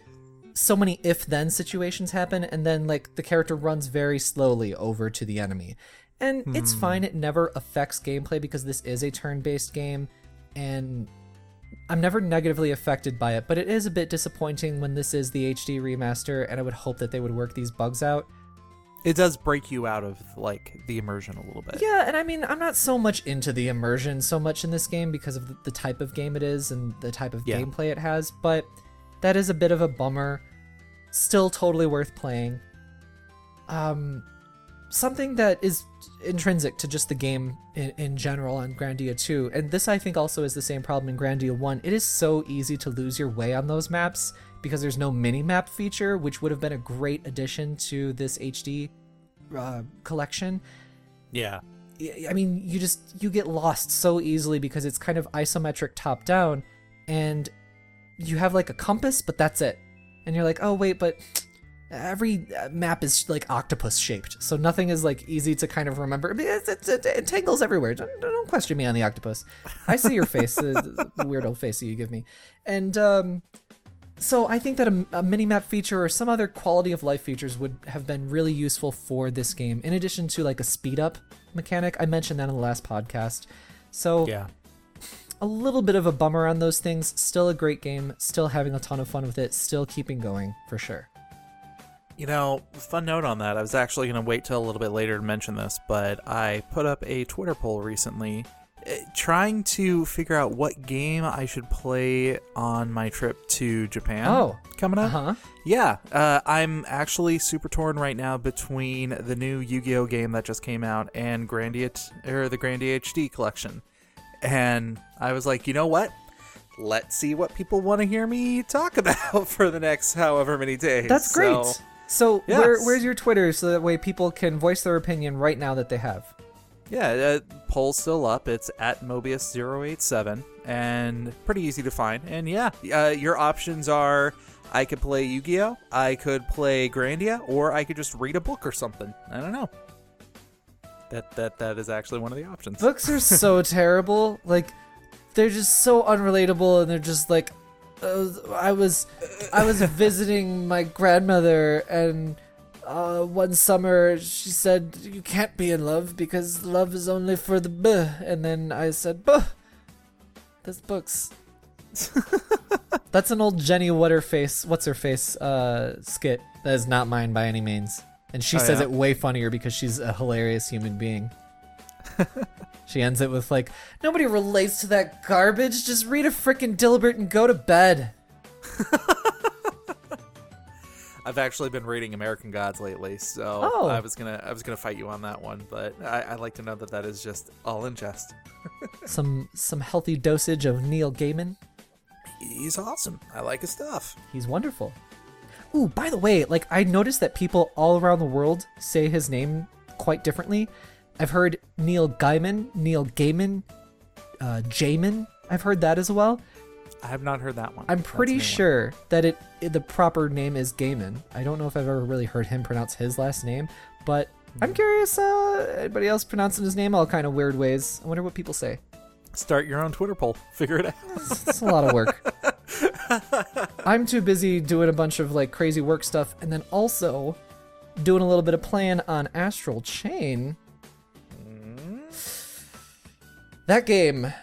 so many if-then situations happen, and then like the character runs very slowly over to the enemy. And it's fine, it never affects gameplay because this is a turn-based game, and I'm never negatively affected by it, but it is a bit disappointing when this is the HD remaster, and I would hope that they would work these bugs out. It does break you out of like the immersion a little bit. Yeah, and I mean, I'm not so much into the immersion so much in this game because of the type of game it is and the type of gameplay it has, but that is a bit of a bummer. Still totally worth playing. Something that is intrinsic to just the game in general on Grandia 2, and this I think also is the same problem in Grandia 1, it is so easy to lose your way on those maps because there's no mini-map feature, which would have been a great addition to this HD collection. Yeah. I mean, you get lost so easily because it's kind of isometric top-down, and you have like a compass, but that's it. And you're like, oh wait, but every map is like octopus shaped, so nothing is like easy to kind of remember. It tangles everywhere. Don't question me on the octopus. I see your face, the weird old face that you give me. And so I think that a mini-map feature or some other quality of life features would have been really useful for this game, in addition to like a speed up mechanic. I mentioned that in the last podcast. So yeah, a little bit of a bummer on those things. Still a great game, still having a ton of fun with it, still keeping going for sure. You know, fun note on that, I was actually going to wait till a little bit later to mention this, but I put up a Twitter poll recently trying to figure out what game I should play on my trip to Japan coming up. Uh-huh. Yeah, I'm actually super torn right now between the new Yu-Gi-Oh game that just came out and Grandia, or the Grandia HD collection. And I was like, you know what? Let's see what people want to hear me talk about for the next however many days. That's great. So yes. where's your Twitter so that way people can voice their opinion right now that they have? Yeah, poll's still up. It's at Mobius087 and pretty easy to find. And yeah, your options are I could play Yu-Gi-Oh, I could play Grandia, or I could just read a book or something. I don't know. That is actually one of the options. Books are so terrible. Like, they're just so unrelatable, and they're just like, I was visiting my grandmother, and one summer she said, you can't be in love because love is only for the buh. And then I said, buh, that's books. That's an old Jenny what's-her-face skit that is not mine by any means. And she says it way funnier because she's a hilarious human being. She ends it with like, nobody relates to that garbage. Just read a frickin' Dilbert and go to bed. I've actually been reading American Gods lately, so I was gonna fight you on that one, but I'd like to know that is just all in jest. Some healthy dosage of Neil Gaiman. He's awesome. I like his stuff. He's wonderful. Ooh, by the way, like I noticed that people all around the world say his name quite differently. I've heard Neil Gaiman, Jamin. I've heard that as well. I have not heard that one. I'm pretty sure that the proper name is Gaiman. I don't know if I've ever really heard him pronounce his last name, but I'm curious, anybody else pronouncing his name all kind of weird ways. I wonder what people say. Start your own Twitter poll. Figure it out. It's a lot of work. I'm too busy doing a bunch of like crazy work stuff and then also doing a little bit of playing on Astral Chain. That game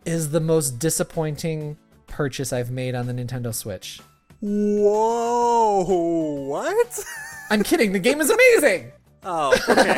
is the most disappointing purchase I've made on the Nintendo Switch. Whoa, what? I'm kidding, the game is amazing! Oh, okay.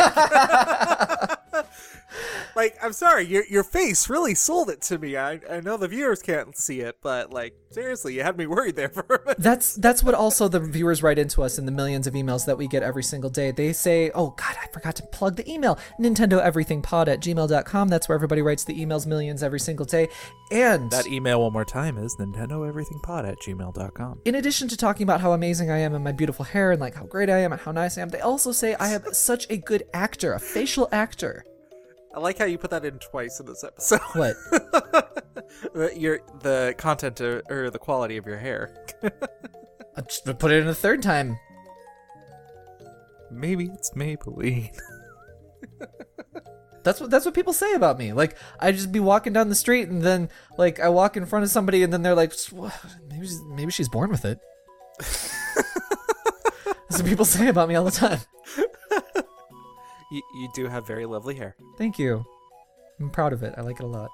Like, I'm sorry, your face really sold it to me. I know the viewers can't see it, but like, seriously, you had me worried there for a minute. That's what also the viewers write into us in the millions of emails that we get every single day. They say, oh god, I forgot to plug the email. NintendoEverythingPod@gmail.com. That's where everybody writes the emails millions every single day. And that email one more time is NintendoEverythingPod@gmail.com. In addition to talking about how amazing I am and my beautiful hair and like how great I am and how nice I am, they also say I have such a good actor, a facial actor. I like how you put that in twice in this episode. What? The content or the quality of your hair. I just put it in a third time. Maybe it's Maybelline. That's what people say about me. Like, I just be walking down the street and then like I walk in front of somebody and then they're like, maybe she's born with it. That's what people say about me all the time. You do have very lovely hair. Thank you. I'm proud of it. I like it a lot.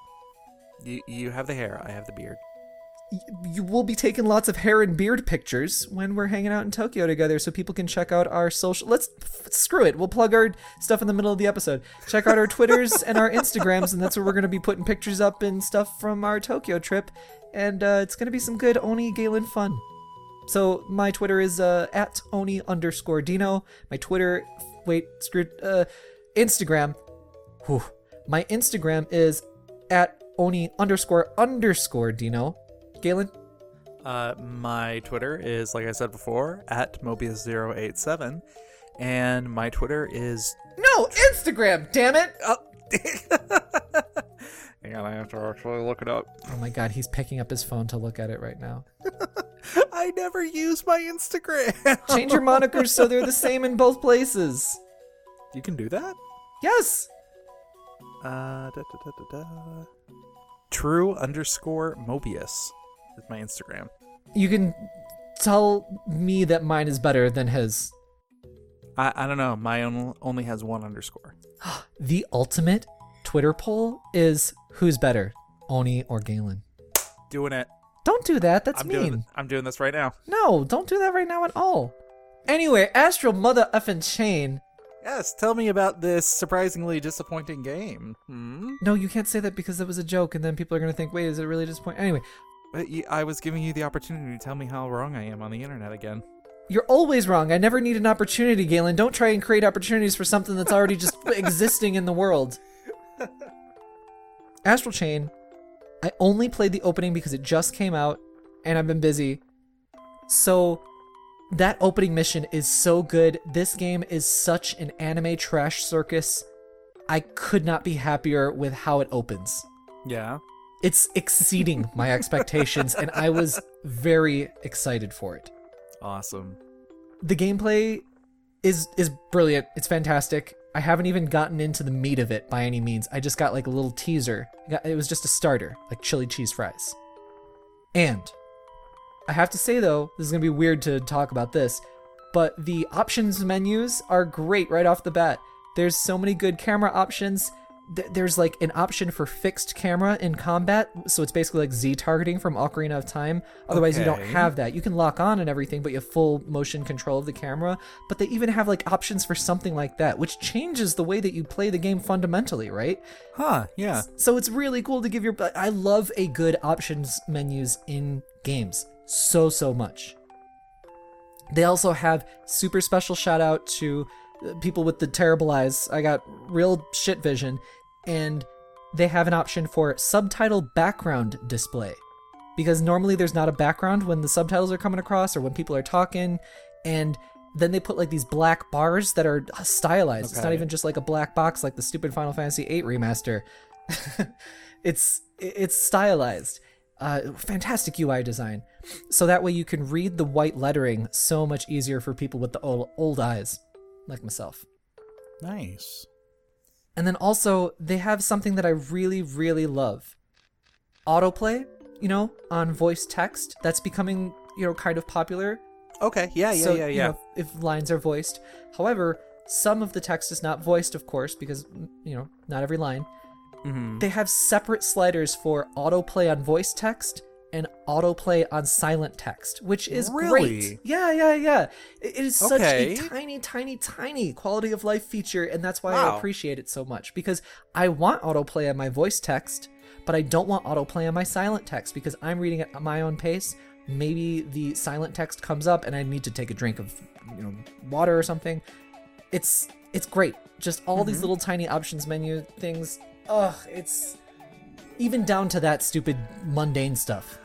You have the hair. I have the beard. you will be taking lots of hair and beard pictures when we're hanging out in Tokyo together, so people can check out our social. Screw it. We'll plug our stuff in the middle of the episode. Check out our Twitters and our Instagrams, and that's where we're going to be putting pictures up and stuff from our Tokyo trip. And it's going to be some good Oni Galen fun. So my Twitter is at Oni_Dino. My Twitter, Instagram. Whew. My Instagram is at Oni__Dino. Galen? My Twitter is, like I said before, at Mobius087. And my Twitter is... No, Instagram, damn it! Oh. Hang on, I have to actually look it up. Oh my god, he's picking up his phone to look at it right now. I never use my Instagram. Change your monikers so they're the same in both places. You can do that? Yes! True_Mobius is my Instagram. You can tell me that mine is better than his. I don't know. Mine only has one underscore. The ultimate Twitter poll is who's better, Oni or Galen? Doing it. Don't do that. That's mean. I'm doing this right now. No, don't do that right now at all. Anyway, Astral Mother Effin' Chain. Yes, tell me about this surprisingly disappointing game. No, you can't say that because it was a joke, and then people are going to think, wait, is it really disappointing? Anyway. But I was giving you the opportunity to tell me how wrong I am on the internet again. You're always wrong. I never need an opportunity, Galen. Don't try and create opportunities for something that's already just existing in the world. Astral Chain, I only played the opening because it just came out, and I've been busy. So, that opening mission is so good. This game is such an anime trash circus. I could not be happier with how it opens. Yeah. It's exceeding my expectations, and I was very excited for it. Awesome. The gameplay is brilliant. It's fantastic. I haven't even gotten into the meat of it by any means. I just got like a little teaser. It was just a starter, like chili cheese fries. And I have to say though, this is going to be weird to talk about this, but the options menus are great right off the bat. There's so many good camera options. There's like an option for fixed camera in combat, so it's basically like Z targeting from Ocarina of Time. Otherwise, you don't have that. You can lock on and everything, but you have full motion control of the camera. But they even have like options for something like that, which changes the way that you play the game fundamentally, right? Huh, yeah. So it's really cool to give your... I love a good options menus in games so much. They also have super special shout out to people with the terrible eyes. I got real shit vision. And they have an option for subtitle background display, because normally there's not a background when the subtitles are coming across or when people are talking, and then they put like these black bars that are stylized. Okay. It's not even just like a black box like the stupid Final Fantasy VIII remaster. It's stylized. Fantastic UI design. So that way you can read the white lettering so much easier for people with the old eyes, like myself. Nice. And then also, they have something that I really, really love. Autoplay, on voice text. That's becoming, kind of popular. Okay, yeah. If lines are voiced. However, some of the text is not voiced, of course, because, not every line. Mm-hmm. They have separate sliders for autoplay on voice text and autoplay on silent text, which is great. Yeah. It is such a tiny quality of life feature, and that's why I appreciate it so much, because I want autoplay on my voice text, but I don't want autoplay on my silent text, because I'm reading it at my own pace. Maybe the silent text comes up and I need to take a drink of water or something. It's great. Just all these little tiny options menu things. It's even down to that stupid mundane stuff.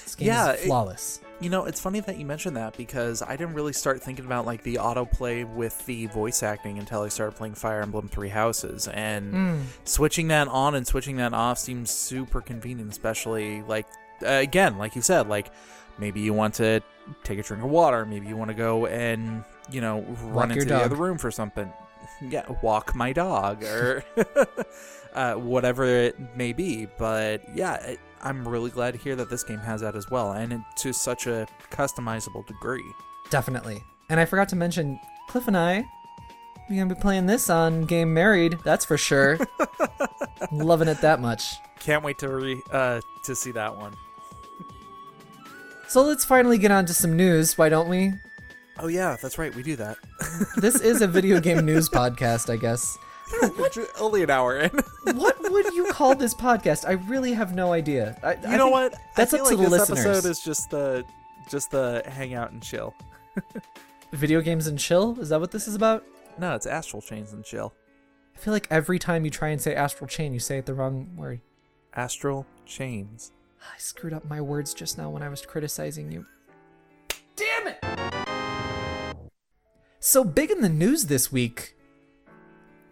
This game is flawless. It's funny that you mentioned that, because I didn't really start thinking about like the autoplay with the voice acting until I started playing Fire Emblem Three Houses, and switching that on and switching that off seems super convenient, especially like again, like you said, like maybe you want to take a drink of water, maybe you want to go and run into the other room for something. Yeah, walk my dog or whatever it may be. But yeah, I'm really glad to hear that this game has that as well, and to such a customizable degree. Definitely. And I forgot to mention, Cliff and I, we're going to be playing this on Game Married, that's for sure. Loving it that much. Can't wait to see that one. So let's finally get on to some news, why don't we? Oh yeah, that's right. We do that. This is a video game news podcast, I guess. Only an hour in. What would you call this podcast? I really have no idea. You know what? That's I up feel to like the this listeners. episode is just the hang out and chill. Video games and chill? Is that what this is about? No, it's Astral Chains and chill. I feel like every time you try and say Astral Chain, you say it the wrong word. Astral Chains. I screwed up my words just now when I was criticizing you. Damn it! So big in the news this week,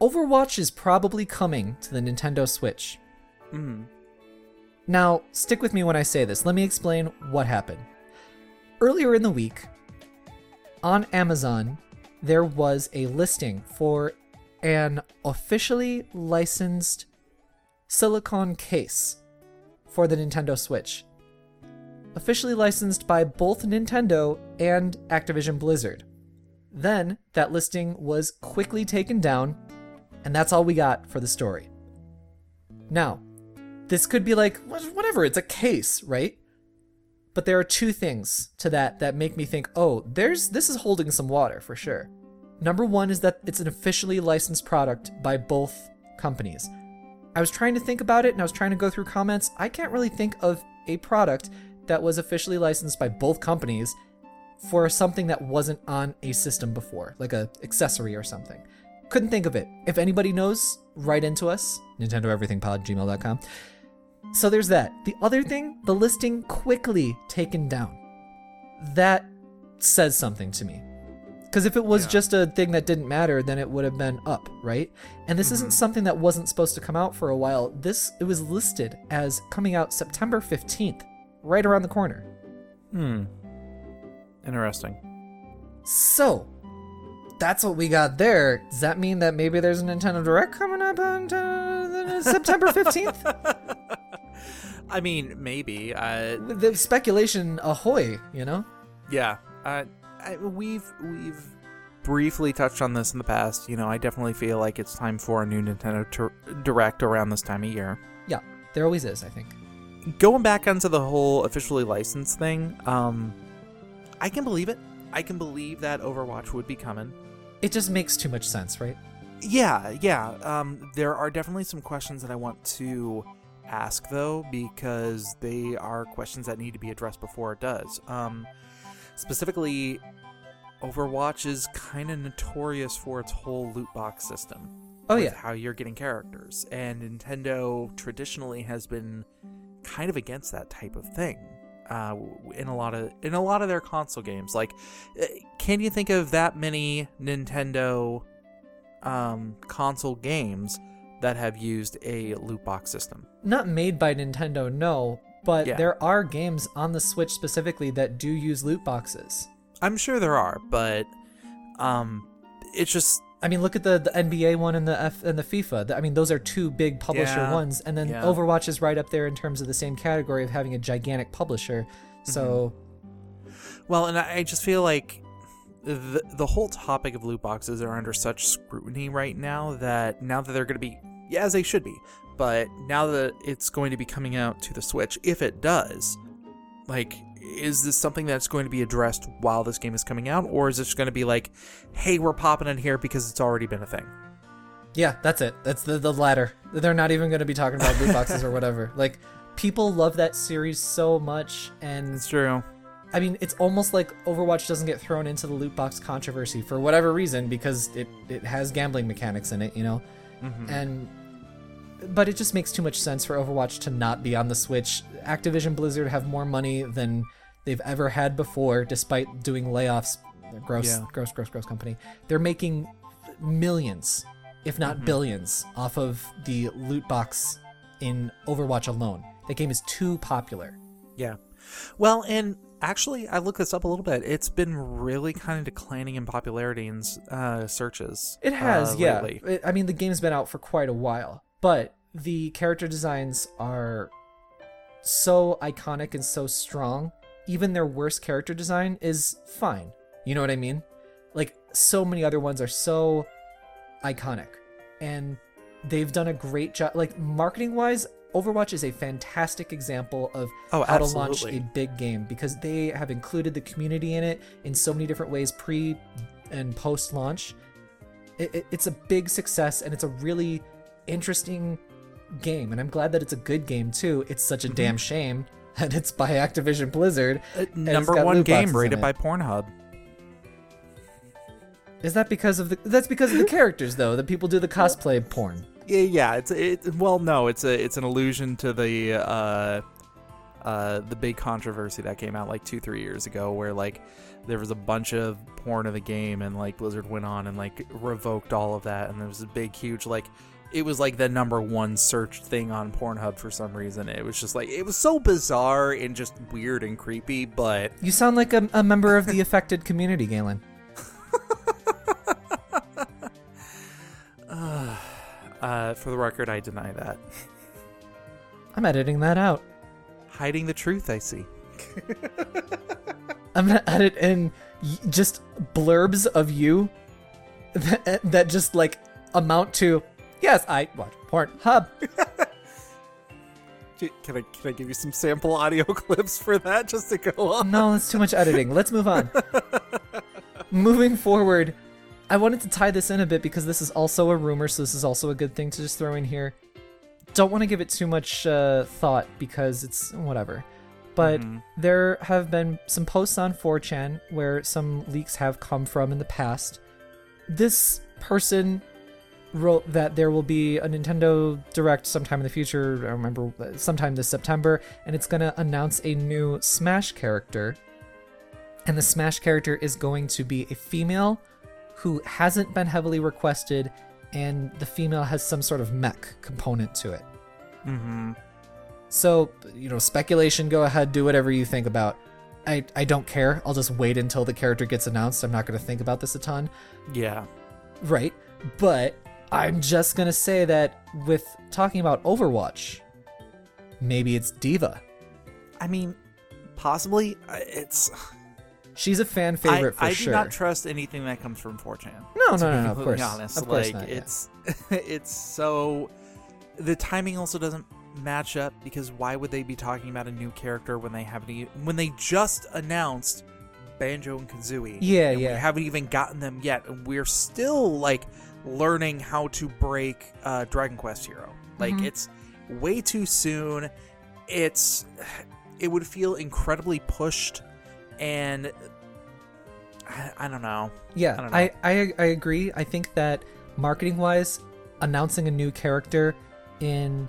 Overwatch is probably coming to the Nintendo Switch. Now, stick with me when I say this. Let me explain what happened. Earlier in the week, on Amazon, there was a listing for an officially licensed silicone case for the Nintendo Switch. Officially licensed by both Nintendo and Activision Blizzard. Then, that listing was quickly taken down, and that's all we got for the story. Now, this could be like, whatever, it's a case, right? But there are two things to that make me think, oh, this is holding some water for sure. Number one is that it's an officially licensed product by both companies. I was trying to think about it and I was trying to go through comments. I can't really think of a product that was officially licensed by both companies for something that wasn't on a system before, like a accessory or something. Couldn't think of it. If anybody knows, write into us, nintendoeverythingpod@gmail.com. So there's that. The other thing, the listing quickly taken down. That says something to me. Because if it was just a thing that didn't matter, then it would have been up, right? And this isn't something that wasn't supposed to come out for a while. It was listed as coming out September 15th, right around the corner. Interesting. So, that's what we got there. Does that mean that maybe there's a Nintendo Direct coming up on September 15th? I mean, maybe. The speculation, ahoy, you know? Yeah. We've briefly touched on this in the past. You know, I definitely feel like it's time for a new Nintendo Direct around this time of year. Yeah, there always is, I think. Going back onto the whole officially licensed thing, I can believe it. I can believe that Overwatch would be coming. It just makes too much sense, right? Yeah. There are definitely some questions that I want to ask, though, because they are questions that need to be addressed before it does. Specifically, Overwatch is kind of notorious for its whole loot box system. Oh, with yeah. how you're getting characters. And Nintendo traditionally has been kind of against that type of thing. In a lot of their console games, like, can you think of that many Nintendo console games that have used a loot box system? Not made by Nintendo, no, but there are games on the Switch specifically that do use loot boxes. I'm sure there are, but it's just. I mean, look at the NBA one and the FIFA. I mean, those are two big publisher ones, and then Overwatch is right up there in terms of the same category of having a gigantic publisher. So, well, and I just feel like the whole topic of loot boxes are under such scrutiny right now that they're going to be, as they should be, but now that it's going to be coming out to the Switch, if it does, like, is this something that's going to be addressed while this game is coming out, or is it just going to be like, hey, we're popping in here because it's already been a thing? Yeah, that's it. That's the latter. They're not even going to be talking about loot boxes or whatever. Like, people love that series so much, and it's true. I mean, it's almost like Overwatch doesn't get thrown into the loot box controversy for whatever reason, because it has gambling mechanics in it, you know? But it just makes too much sense for Overwatch to not be on the Switch. Activision Blizzard have more money than they've ever had before, despite doing layoffs. Gross company. They're making millions, if not billions, off of the loot box in Overwatch alone. That game is too popular. Yeah. Well, and actually, I looked this up a little bit. It's been really kind of declining in popularity in searches. It has, lately. I mean, the game's been out for quite a while, but the character designs are so iconic and so strong. Even their worst character design is fine. You know what I mean? Like, so many other ones are so iconic. And they've done a great job. Like, marketing-wise, Overwatch is a fantastic example of Oh, how to launch absolutely. a big game, because they have included the community in it in so many different ways, pre and post launch. It's a big success, and it's a really interesting game, and I'm glad that it's a good game too. It's such a damn shame that it's by Activision Blizzard. and it's Number got one loot game boxes in rated it. by Pornhub. Is that because of that's because of the characters though? That people do the cosplay porn. Yeah, well, no, it's an allusion to the big controversy that came out like 2-3 years ago, where like there was a bunch of porn of the game, and like Blizzard went on and like revoked all of that, and there was a big huge like, it was like the number one searched thing on Pornhub for some reason. It was just like, it was so bizarre and just weird and creepy, but You sound like a member of the affected community, Galen. for the record, I deny that. I'm editing that out. Hiding the truth, I see. I'm gonna edit in just blurbs of you that just like amount to, yes, I watch Pornhub. Can I give you some sample audio clips for that just to go on? No, that's too much editing. Let's move on. Moving forward, I wanted to tie this in a bit because this is also a rumor, so this is also a good thing to just throw in here. Don't want to give it too much thought because it's whatever. But there have been some posts on 4chan where some leaks have come from in the past. This person wrote that there will be a Nintendo Direct sometime in the future, I remember sometime this September, and it's going to announce a new Smash character. And the Smash character is going to be a female who hasn't been heavily requested, and the female has some sort of mech component to it. So, speculation, go ahead, do whatever you think about. I don't care. I'll just wait until the character gets announced. I'm not going to think about this a ton. Yeah. Right. But I'm just going to say that with talking about Overwatch, maybe it's Diva. I mean, possibly. She's a fan favorite for I sure. do not trust anything that comes from 4chan. No, to be of completely course. honest. Of course like, not, yeah. it's so... The timing also doesn't match up, because why would they be talking about a new character when they just announced Banjo and Kazooie? Yeah, and yeah. We haven't even gotten them yet, and we're still like learning how to break Dragon Quest Hero. Like, it's way too soon. It would feel incredibly pushed, and I don't know. Yeah, I don't know. I agree. I think that marketing-wise, announcing a new character in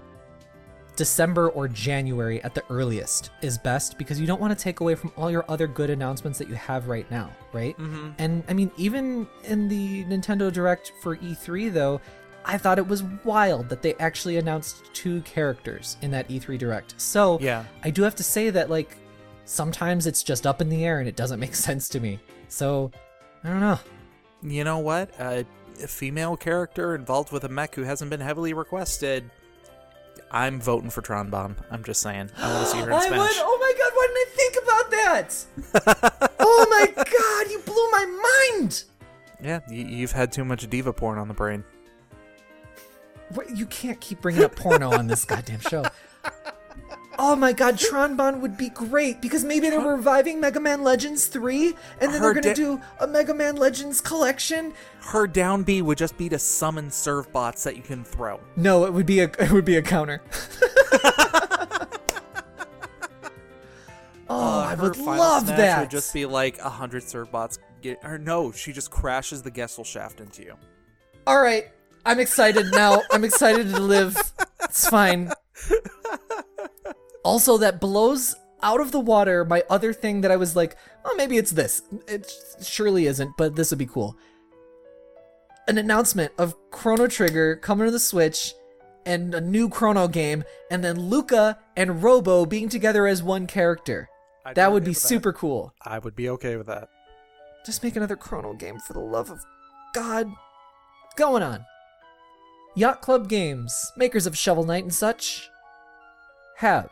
December or January at the earliest is best, because you don't want to take away from all your other good announcements that you have right now, right? And I mean, even in the Nintendo Direct for E3 though, I thought it was wild that they actually announced 2 characters in that E3 Direct. So Yeah. I do have to say that, like, sometimes it's just up in the air and it doesn't make sense to me. So I don't know. You know what? A female character involved with a mech who hasn't been heavily requested. I'm voting for Tronbon. I'm just saying. I want to see her in Spanish. Oh my god, why didn't I think about that? Oh my god, you blew my mind! Yeah, you've had too much diva porn on the brain. You can't keep bringing up porno on this goddamn show. Oh my god, Tronbon would be great, because maybe they're reviving Mega Man Legends 3, and then they're gonna do a Mega Man Legends collection. Her down B would just be to summon serve bots that you can throw. No, it would be a counter. I would Her final love smash that. would just be like 100 serve bots. No, she just crashes the Gessel shaft into you. All right, I'm excited now. I'm excited to live. It's fine. Also, that blows out of the water my other thing that I was like, oh, maybe it's this. It surely isn't, but this would be cool. An announcement of Chrono Trigger coming to the Switch and a new Chrono game, and then Luca and Robo being together as one character. That would be super cool. I would be okay with that. Just make another Chrono game, for the love of God. Going on. Yacht Club Games, makers of Shovel Knight and such, have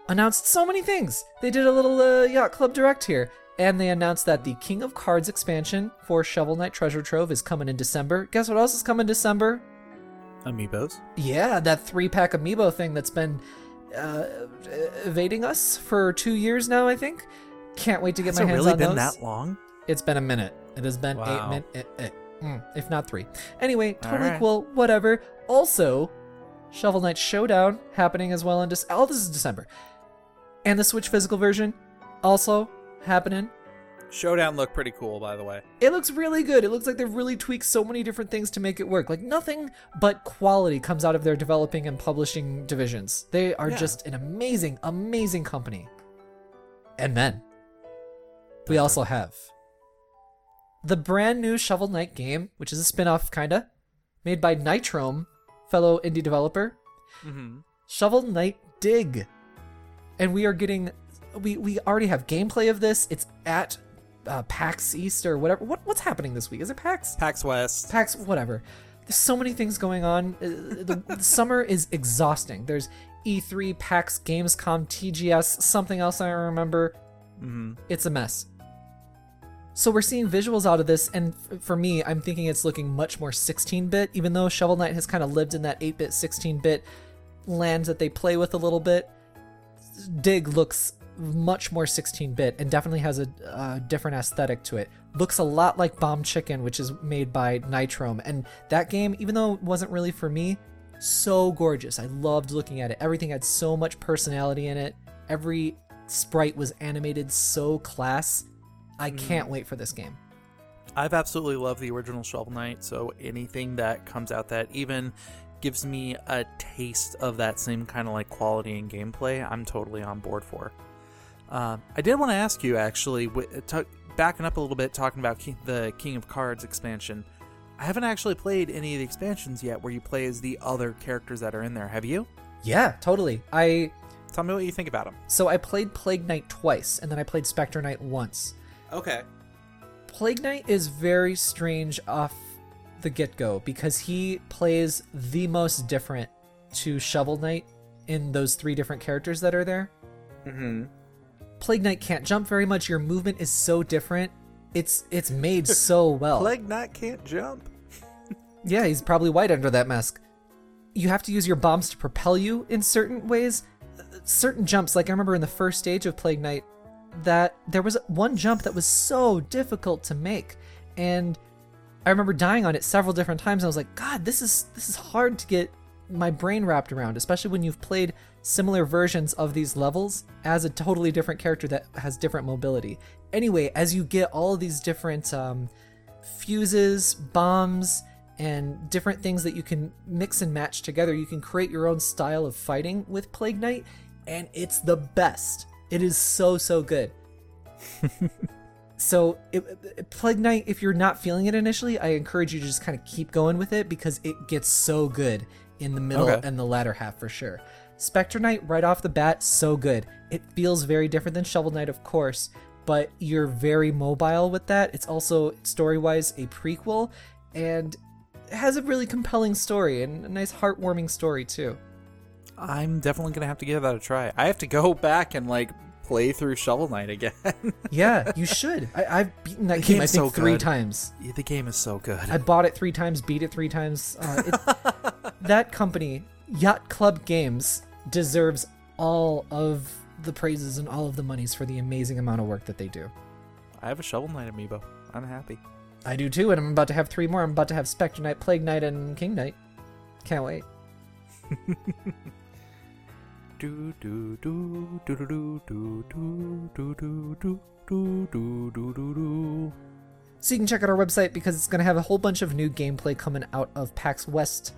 announced so many things. They did a little Yacht Club Direct here, and they announced that the King of Cards expansion for Shovel Knight Treasure Trove is coming in December. Guess what else is coming in December? Amiibos. Yeah, that 3-pack amiibo thing that's been evading us for 2 years now, I think. Can't wait to get my hands really on those. been that long? It's been a minute. It has been Wow. 8 minutes, if not 3. Anyway, totally right. cool. Whatever. Also, Shovel Knight Showdown happening as well in all this is December, and the Switch physical version also happening. Showdown looked pretty cool, by the way. It looks really good. It looks like they've really tweaked so many different things to make it work. Like, nothing but quality comes out of their developing and publishing divisions. They are just an amazing, amazing company. And then we also have the brand new Shovel Knight game, which is a spin-off, kinda, made by Nitrome, fellow indie developer. Mm-hmm. Shovel Knight Dig. And we are getting... We already have gameplay of this. It's at PAX East or whatever. What's happening this week? Is it PAX? PAX West. PAX, whatever. There's so many things going on. The summer is exhausting. There's E3, PAX, Gamescom, TGS, something else I don't remember. Mm-hmm. It's a mess. So we're seeing visuals out of this, and for me, I'm thinking it's looking much more 16-bit, even though Shovel Knight has kind of lived in that 8-bit, 16-bit land that they play with a little bit. Dig looks much more 16-bit and definitely has a different aesthetic to it. Looks a lot like Bomb Chicken, which is made by Nitrome, and that game, even though it wasn't really for me, so gorgeous. I loved looking at it. Everything had so much personality in it. Every sprite was animated so class. I can't wait for this game. I've absolutely loved the original Shovel Knight, so anything that comes out that even gives me a taste of that same kind of like quality and gameplay, I'm totally on board for. I did want to ask you, actually, backing up a little bit, talking about the King of Cards expansion. I haven't actually played any of the expansions yet where you play as the other characters that are in there. Have you? Yeah, totally. Tell me what you think about them. So I played Plague Knight twice, and then I played Spectre Knight once. Okay. Plague Knight is very strange off the get-go because he plays the most different to Shovel Knight in those 3 different characters that are there. Mm-hmm. Plague Knight can't jump very much. Your movement is so different. It's made so well. Plague Knight can't jump. Yeah, he's probably white under that mask. You have to use your bombs to propel you in certain ways. Certain jumps, like I remember in the first stage of Plague Knight, that there was one jump that was so difficult to make, and I remember dying on it several different times. And I was like, God, this is hard to get my brain wrapped around, especially when you've played similar versions of these levels as a totally different character that has different mobility. Anyway, as you get all of these different fuses, bombs, and different things that you can mix and match together, you can create your own style of fighting with Plague Knight, and it's the best. It is so, so good. So, Plague Knight, if you're not feeling it initially, I encourage you to just kind of keep going with it because it gets so good in the middle and the latter half for sure. Spectre Knight, right off the bat, so good. It feels very different than Shovel Knight, of course, but you're very mobile with that. It's also, story-wise, a prequel, and it has a really compelling story and a nice heartwarming story, too. I'm definitely going to have to give that a try. I have to go back and play through Shovel Knight again. Yeah, you should. I've beaten that game, I think, so 3 times. Yeah, the game is so good. I bought it 3 times, beat it 3 times. That company, Yacht Club Games, deserves all of the praises and all of the monies for the amazing amount of work that they do. I have a Shovel Knight amiibo. I'm happy. I do too, and I'm about to have 3 more. I'm about to have Spectre Knight, Plague Knight, and King Knight. Can't wait. do do do do do do do do do do do do do do. So you can check out our website because it's going to have a whole bunch of new gameplay coming out of PAX West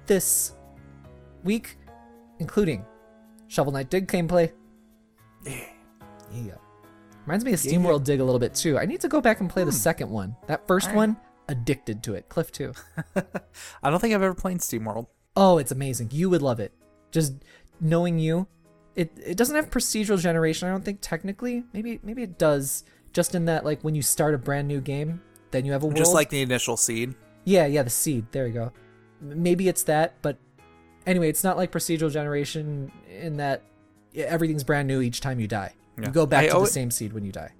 this week, including Shovel Knight Dig gameplay. Yeah. Reminds me of Steamworld Dig a little bit too. I need to go back and play the second one. That first one, addicted to it. Cliff too. I don't think I've ever played SteamWorld. Oh, it's amazing. You would love it. Just knowing you. It doesn't have procedural generation, I don't think, technically. Maybe it does. Just in that, when you start a brand new game, then you have a world. Just like the initial seed. Yeah, the seed. There you go. Maybe it's that, but anyway, it's not like procedural generation in that everything's brand new each time you die. Yeah. You go back to the same seed when you die.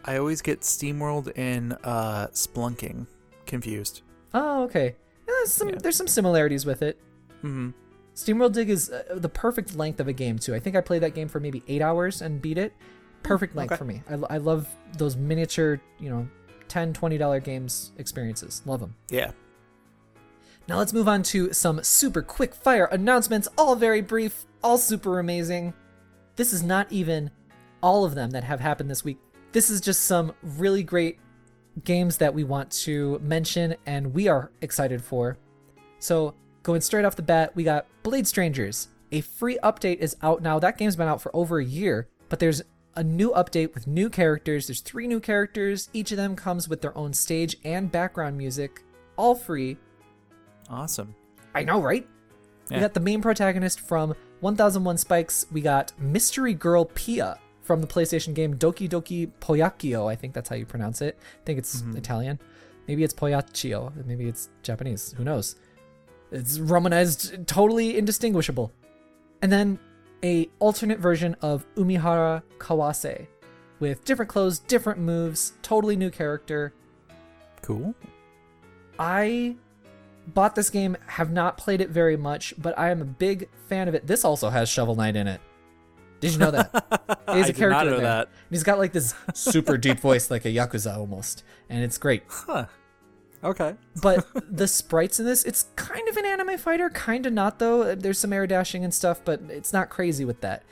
I always get SteamWorld and Splunking confused. Oh, okay. There's some similarities with it. Mm-hmm. Steamworld Dig is the perfect length of a game, too. I think I played that game for maybe 8 hours and beat it. Perfect length for me. I love those miniature, $10, $20 games experiences. Love them. Yeah. Now let's move on to some super quick fire announcements, all very brief, all super amazing. This is not even all of them that have happened this week. This is just some really great games that we want to mention and we are excited for. So going straight off the bat, we got Blade Strangers. A free update is out now. That game's been out for over a year, but there's a new update with new characters. There's 3 new characters. Each of them comes with their own stage and background music, all free. Awesome. I know, right? Yeah. We got the main protagonist from 1001 Spikes. We got Mystery Girl Pia from the PlayStation game Doki Doki Poyacchio. I think that's how you pronounce it. I think it's Italian. Maybe it's Poyacchio. Maybe it's Japanese. Who knows? It's Romanized, totally indistinguishable. And then a alternate version of Umihara Kawase with different clothes, different moves, totally new character. Cool. I bought this game, have not played it very much, but I am a big fan of it. This also has Shovel Knight in it. Did you know that? He's a character not know in there. that. He's got like this super deep voice, like a Yakuza almost, and it's great. Huh. Okay. But the sprites in this, it's kind of an anime fighter, kind of not though. There's some air dashing and stuff, but it's not crazy with that.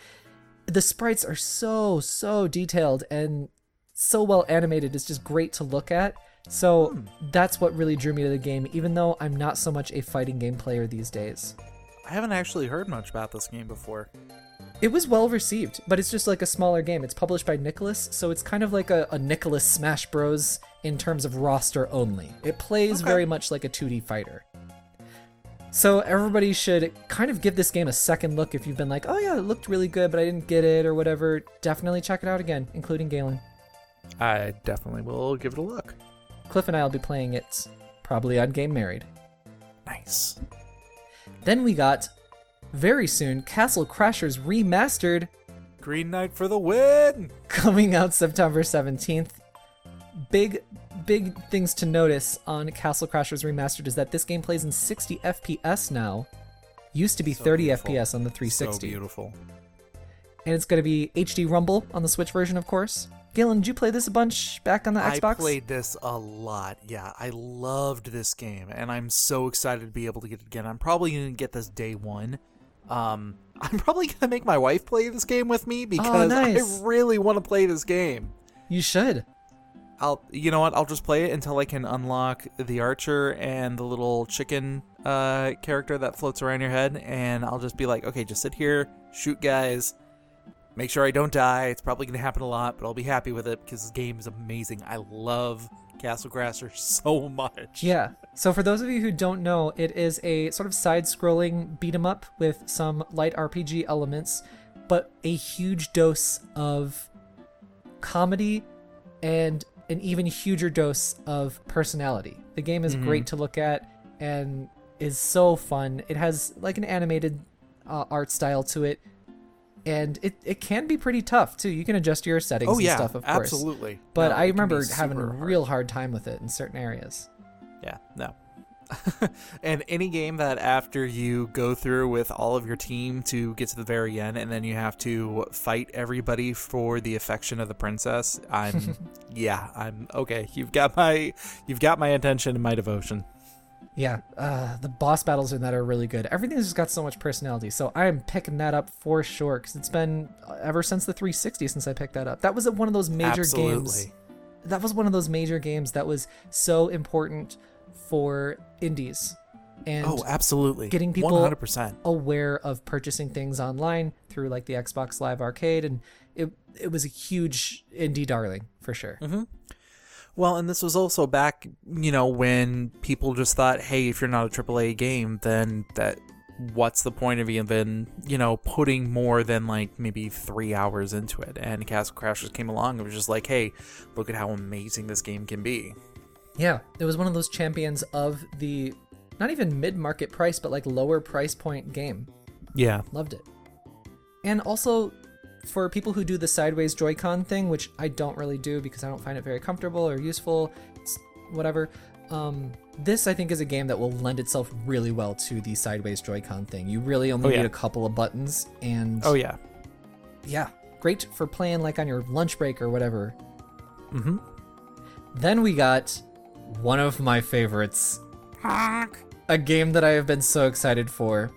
The sprites are so detailed and so well animated. It's just great to look at. So that's what really drew me to the game, even though I'm not so much a fighting game player these days. I haven't actually heard much about this game before. It was well received, but it's just like a smaller game. It's published by Nicholas, so it's kind of like a Nicholas Smash Bros. In terms of roster only. It plays very much like a 2D fighter. So everybody should kind of give this game a second look if you've been like, oh yeah, it looked really good, but I didn't get it or whatever. Definitely check it out again, including Galen. I definitely will give it a look. Cliff and I will be playing it probably on Game Married. Nice. Then we got, very soon, Castle Crashers Remastered. Green Knight for the win! Coming out September 17th. Big things to notice on Castle Crashers Remastered is that this game plays in 60 FPS now. Used to be 30 FPS on the 360. So beautiful. And it's going to be HD Rumble on the Switch version, of course. Galen, did you play this a bunch back on the Xbox? I played this a lot. Yeah, I loved this game, and I'm so excited to be able to get it again. I'm probably going to get this day one. I'm probably going to make my wife play this game with me because nice. I really want to play this game. You should. You know what? I'll just play it until I can unlock the archer and the little chicken character that floats around your head, and I'll just be like, okay, just sit here, shoot guys, make sure I don't die. It's probably going to happen a lot, but I'll be happy with it because this game is amazing. I love Castle Crashers so much. Yeah. So for those of you who don't know, it is a sort of side-scrolling beat-em-up with some light RPG elements, but a huge dose of comedy and an even huger dose of personality. The game is great to look at and is so fun. It has like an animated art style to it, and it can be pretty tough too. You can adjust your settings and stuff, of course. Absolutely. But I remember having a real hard time with it in certain areas. Yeah, no. And any game that after you go through with all of your team to get to the very end and then you have to fight everybody for the affection of the princess, I'm okay. You've got my attention and my devotion. Yeah, the boss battles in that are really good. Everything's just got so much personality, so I am picking that up for sure because it's been ever since the 360 since I picked that up. That was one of those major games. That was one of those major games that was so important for indies and absolutely, getting people 100% aware of purchasing things online through like the Xbox Live Arcade, and it was a huge indie darling for sure. Well, and this was also back, when people just thought, hey, if you're not a AAA game, then what's the point of even, putting more than like maybe 3 hours into it? And Castle Crashers came along and was just like, hey, look at how amazing this game can be. Yeah, it was one of those champions of the not even mid-market price, but like lower price point game. Yeah. Loved it. And also, for people who do the sideways Joy-Con thing, which I don't really do because I don't find it very comfortable or useful, it's whatever, This, I think, is a game that will lend itself really well to the sideways Joy-Con thing. You really only need a couple of buttons, and yeah, great for playing like on your lunch break or whatever. Mm-hmm. Then we got one of my favorites, a game that I have been so excited for.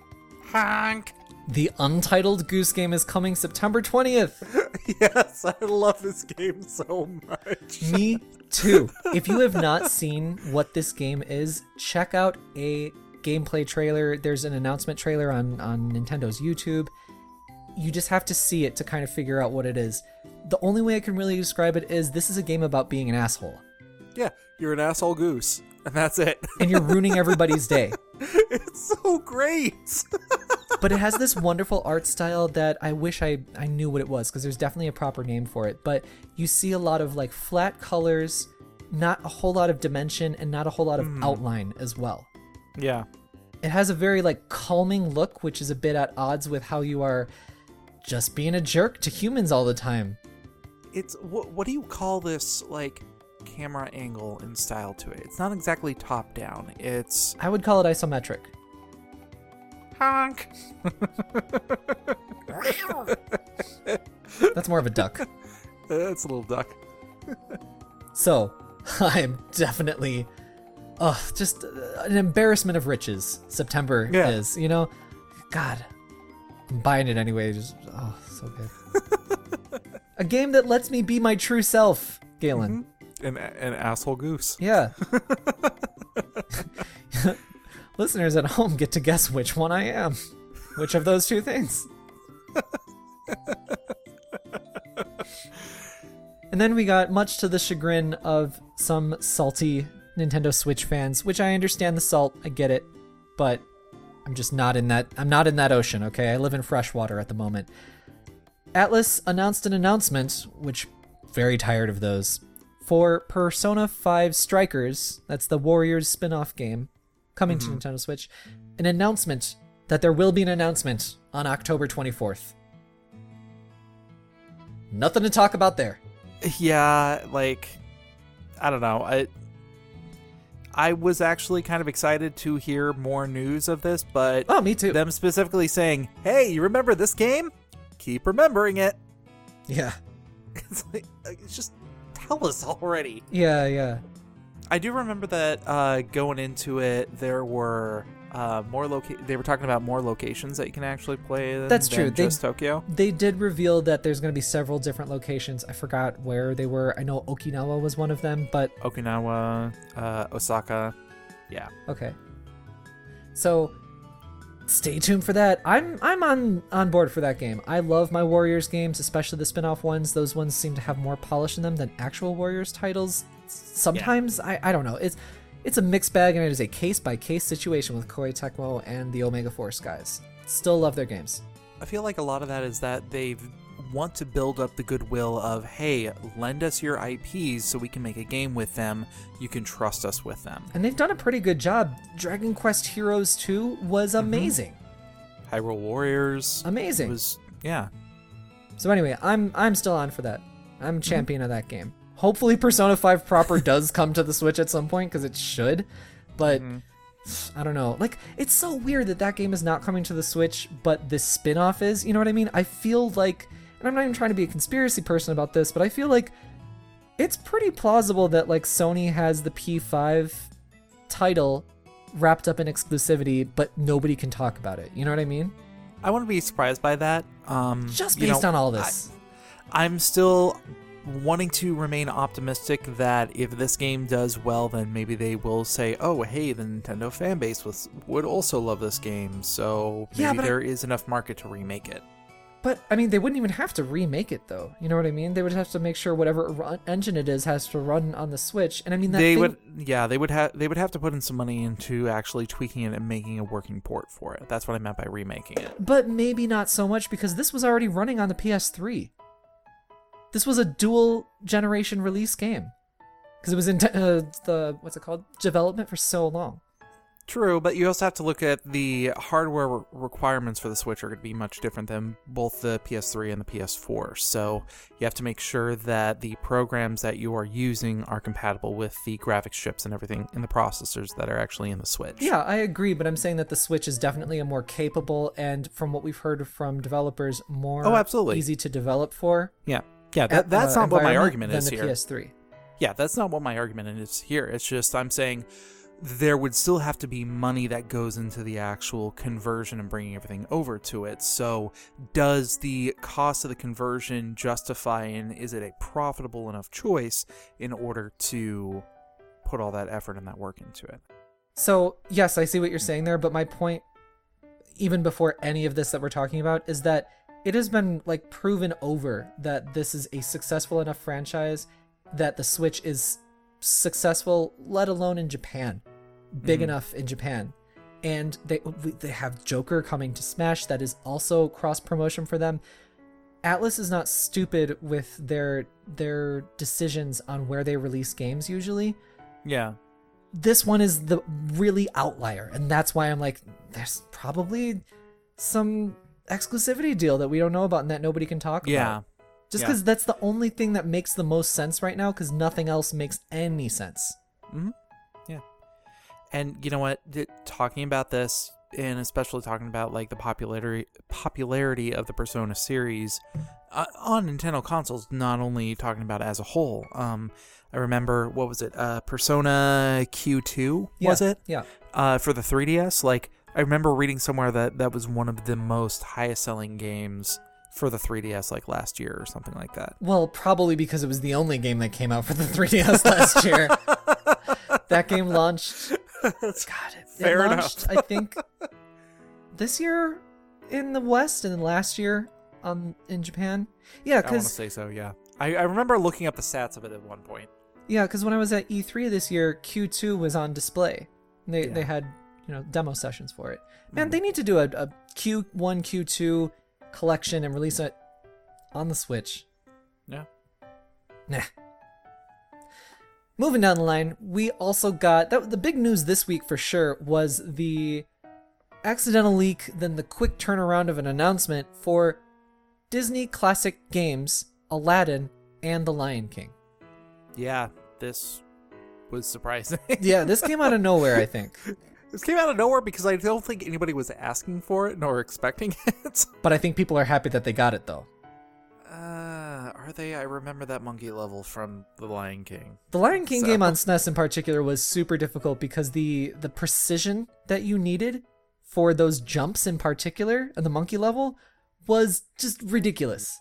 The Untitled Goose game is coming September 20th. Yes, I love this game so much. Me too. If you have not seen what this game is, check out a gameplay trailer. There's an announcement trailer on Nintendo's YouTube. You just have to see it to kind of figure out what it is. The only way I can really describe it is this is a game about being an asshole. Yeah, you're an asshole goose, and that's it. And you're ruining everybody's day. It's so great. But it has this wonderful art style that I wish I knew what it was, because there's definitely a proper name for it. But you see a lot of like flat colors, not a whole lot of dimension, and not a whole lot of outline as well. Yeah. It has a very like calming look, which is a bit at odds with how you are just being a jerk to humans all the time. It's what do you call this like camera angle and style to it? It's not exactly top down. It's I would call it isometric. honk. That's more of a duck. It's a little duck. So, I'm definitely just an embarrassment of riches. September is, you know? God, I'm buying it anyway. Just so good. A game that lets me be my true self, Galen. Mm-hmm. An asshole goose. Yeah. Listeners at home get to guess which one I am. Which of those two things? And then we got, much to the chagrin of some salty Nintendo Switch fans, which I understand the salt, I get it, but I'm just not in that ocean, okay? I live in freshwater at the moment. Atlus announced an announcement, which very tired of those, for Persona 5 Strikers, that's the Warriors spin-off game, coming to Nintendo Switch, an announcement that there will be an announcement on October 24th. Nothing to talk about there. Yeah, like, I don't know. I was actually kind of excited to hear more news of this, but oh, me too. Them specifically saying, "Hey, you remember this game? Keep remembering it." Yeah. It's like, just tell us already. Yeah. I do remember that going into it, there were they were talking about more locations that you can actually play than, That's true. Just Tokyo. They did reveal that there's going to be several different locations. I forgot where they were. I know Okinawa was one of them, but Okinawa, Osaka. Yeah. Okay. So stay tuned for that. I'm on board for that game. I love my Warriors games, especially the spin-off ones. Those ones seem to have more polish in them than actual Warriors titles. Sometimes I don't know. It's a mixed bag, and it is a case-by-case situation with Koei Tecmo and the Omega Force guys. Still love their games. I feel like a lot of that is that they want to build up the goodwill of, hey, lend us your IPs so we can make a game with them. You can trust us with them. And they've done a pretty good job. Dragon Quest Heroes 2 was amazing. Hyrule Warriors. Amazing. Was, yeah. So anyway, I'm still on for that. I'm champion of that game. Hopefully Persona 5 proper does come to the Switch at some point, because it should. But I don't know. Like, it's so weird that game is not coming to the Switch, but this spin-off is. You know what I mean? I feel like, and I'm not even trying to be a conspiracy person about this, but I feel like it's pretty plausible that like Sony has the P5 title wrapped up in exclusivity, but nobody can talk about it. You know what I mean? I want to be surprised by that. Just based on all this. I'm still wanting to remain optimistic that if this game does well, then maybe they will say, oh, hey, the Nintendo fan base would also love this game, so maybe there is enough market to remake it. But, I mean, they wouldn't even have to remake it, though. You know what I mean? They would have to make sure whatever engine it is has to run on the Switch. And I mean, they would have to put in some money into actually tweaking it and making a working port for it. That's what I meant by remaking it. But maybe not so much, because this was already running on the PS3. This was a dual generation release game, because it was in the development for so long. True, but you also have to look at the hardware requirements for the Switch are going to be much different than both the PS3 and the PS4. So you have to make sure that the programs that you are using are compatible with the graphics chips and everything in the processors that are actually in the Switch. Yeah, I agree, but I'm saying that the Switch is definitely a more capable and, from what we've heard from developers, more absolutely easy to develop for. Yeah, that's not what my argument is here. Than the PS3. Yeah, that's not what my argument is here. It's just I'm saying there would still have to be money that goes into the actual conversion and bringing everything over to it. So does the cost of the conversion justify, and is it a profitable enough choice in order to put all that effort and that work into it? So, yes, I see what you're saying there, but my point, even before any of this that we're talking about, is that it has been like proven over that this is a successful enough franchise that the Switch is successful, let alone in Japan, big enough in Japan. And they have Joker coming to Smash that is also cross promotion for them. Atlus is not stupid with their decisions on where they release games usually. Yeah. This one is the really outlier, and that's why I'm like, there's probably some exclusivity deal that we don't know about and that nobody can talk about. Just because that's the only thing that makes the most sense right now, because nothing else makes any sense. Mm-hmm. Yeah. And you know what? Talking about this, and especially talking about like the popularity of the Persona series on Nintendo consoles, not only talking about it as a whole. I remember, what was it? Persona Q2, was it? Yeah. For the 3DS. Like, I remember reading somewhere that was one of the most highest selling games for the 3DS like last year or something like that. Well, probably because it was the only game that came out for the 3DS last year. That game launched. God, it launched, I think, this year in the West and then last year in Japan. Yeah, because I want to say so. Yeah, I remember looking up the stats of it at one point. Yeah, because when I was at E3 this year, Q2 was on display. They had demo sessions for it. Man, they need to do a Q1, Q2 collection and release it on the Switch. Yeah. Nah. Moving down the line, we also got the big news this week for sure was the accidental leak, then the quick turnaround of an announcement for Disney classic games Aladdin and The Lion King. Yeah, this was surprising. Yeah, this came out of nowhere, I think. This came out of nowhere because I don't think anybody was asking for it nor expecting it. But I think people are happy that they got it, though. Are they? I remember that monkey level from The Lion King. The Lion King game on SNES in particular was super difficult because the precision that you needed for those jumps in particular, and the monkey level, was just ridiculous.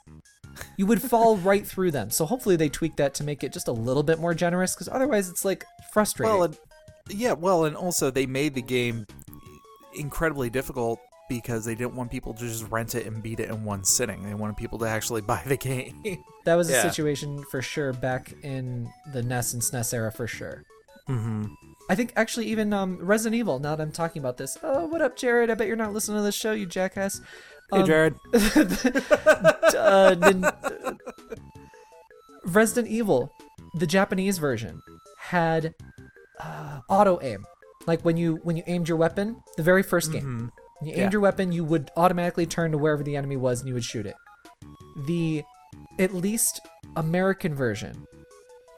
You would fall right through them. So hopefully they tweaked that to make it just a little bit more generous, because otherwise it's like frustrating. And also they made the game incredibly difficult because they didn't want people to just rent it and beat it in one sitting. They wanted people to actually buy the game. That was a situation for sure back in the NES and SNES era for sure. Mm-hmm. I think actually even Resident Evil, now that I'm talking about this. Oh, what up, Jared? I bet you're not listening to this show, you jackass. Hey, Jared. Resident Evil, the Japanese version, had auto aim. Like when you aimed your weapon, the very first game, when you aimed your weapon, you would automatically turn to wherever the enemy was and you would shoot it. The at least American version,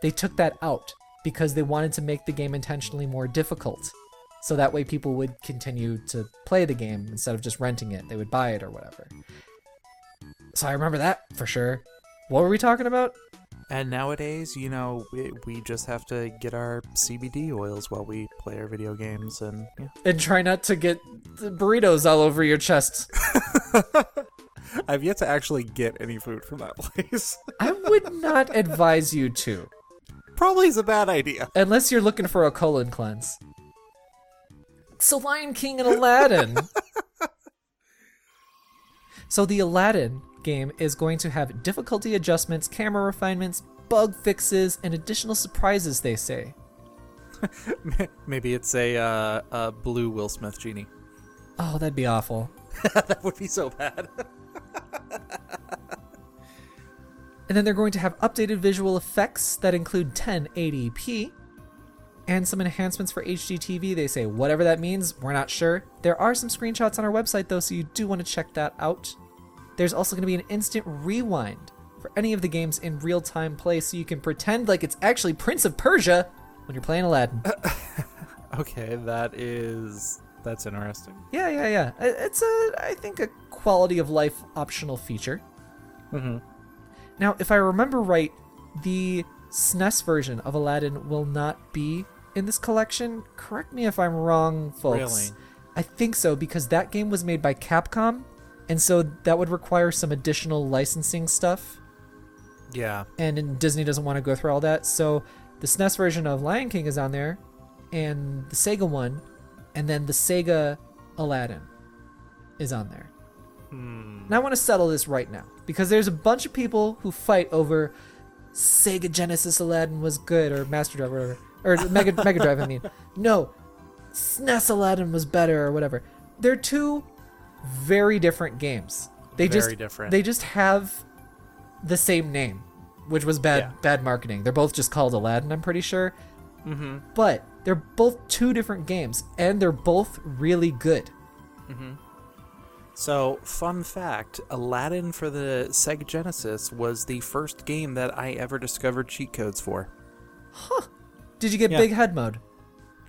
they took that out because they wanted to make the game intentionally more difficult. So that way people would continue to play the game instead of just renting it. They would buy it or whatever. So I remember that for sure. What were we talking about? And nowadays, we just have to get our CBD oils while we play our video games and try not to get the burritos all over your chest. I've yet to actually get any food from that place. I would not advise you to. Probably is a bad idea. Unless you're looking for a colon cleanse. So Lion King and Aladdin. So the Aladdin game is going to have difficulty adjustments, camera refinements, bug fixes, and additional surprises, they say. Maybe it's a blue Will Smith genie. Oh, that'd be awful. That would be so bad. And then they're going to have updated visual effects that include 1080p. and some enhancements for HDTV. They say whatever that means, we're not sure. There are some screenshots on our website though, so you do want to check that out. There's also going to be an instant rewind for any of the games in real-time play, so you can pretend like it's actually Prince of Persia when you're playing Aladdin. Okay, that's interesting. Yeah. It's I think a quality of life optional feature. Mm-hmm. Now, if I remember right, the SNES version of Aladdin will not be in this collection. Correct me if I'm wrong, folks. Really? I think so, because that game was made by Capcom, and so that would require some additional licensing stuff. Yeah. And Disney doesn't want to go through all that, so the SNES version of Lion King is on there, and the Sega one, and then the Sega Aladdin is on there. Now I want to settle this right now, because there's a bunch of people who fight over Sega Genesis Aladdin was good, or Master Drive, or whatever. Or Mega Drive, I mean. No, SNES Aladdin was better, or whatever. They're two very different games. They just have the same name, which was bad marketing. They're both just called Aladdin, I'm pretty sure. Mm-hmm. But they're both two different games, and they're both really good. Mm-hmm. So, fun fact, Aladdin for the Sega Genesis was the first game that I ever discovered cheat codes for. Huh. Did you get Big Head mode?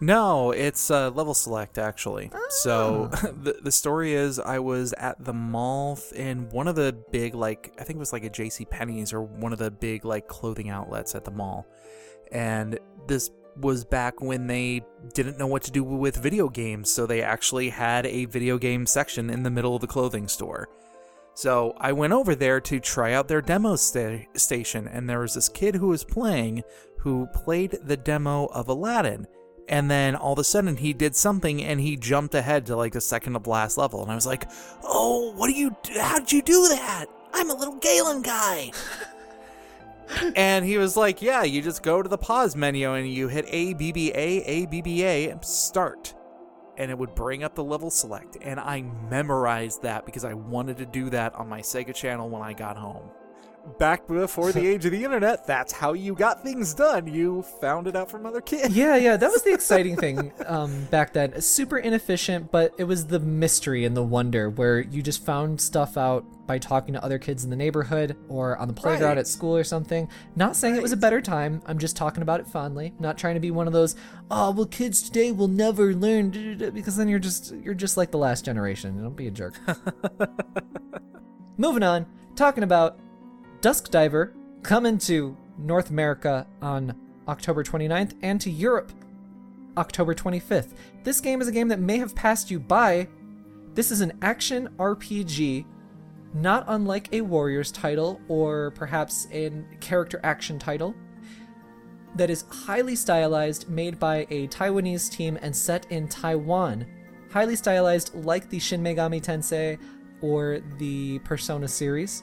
No, it's level select, actually. Oh. So, the story is I was at the mall in one of the big, I think it was like a JCPenney's or one of the big, clothing outlets at the mall. And this was back when they didn't know what to do with video games, so they actually had a video game section in the middle of the clothing store. So I went over there to try out their demo station, and there was this kid who played the demo of Aladdin, and then all of a sudden he did something and he jumped ahead to the second to last level, and I was like, oh, how'd you do that? I'm a little Galen guy. And he was like, yeah, you just go to the pause menu and you hit ABBA, and start. And it would bring up the level select. And I memorized that because I wanted to do that on my Sega channel when I got home. Back before the age of the internet, that's how you got things done. You found it out from other kids. Yeah, that was the exciting thing back then. Super inefficient, but it was the mystery and the wonder where you just found stuff out by talking to other kids in the neighborhood or on the playground at school or something. Not saying it was a better time. I'm just talking about it fondly. Not trying to be one of those, kids today will never learn, because then you're just like the last generation. Don't be a jerk. Moving on, talking about Dusk Diver coming to North America on October 29th and to Europe October 25th. This game is a game that may have passed you by. This is an action RPG, not unlike a Warriors title or perhaps a character action title, that is highly stylized, made by a Taiwanese team and set in Taiwan. Highly stylized like the Shin Megami Tensei or the Persona series.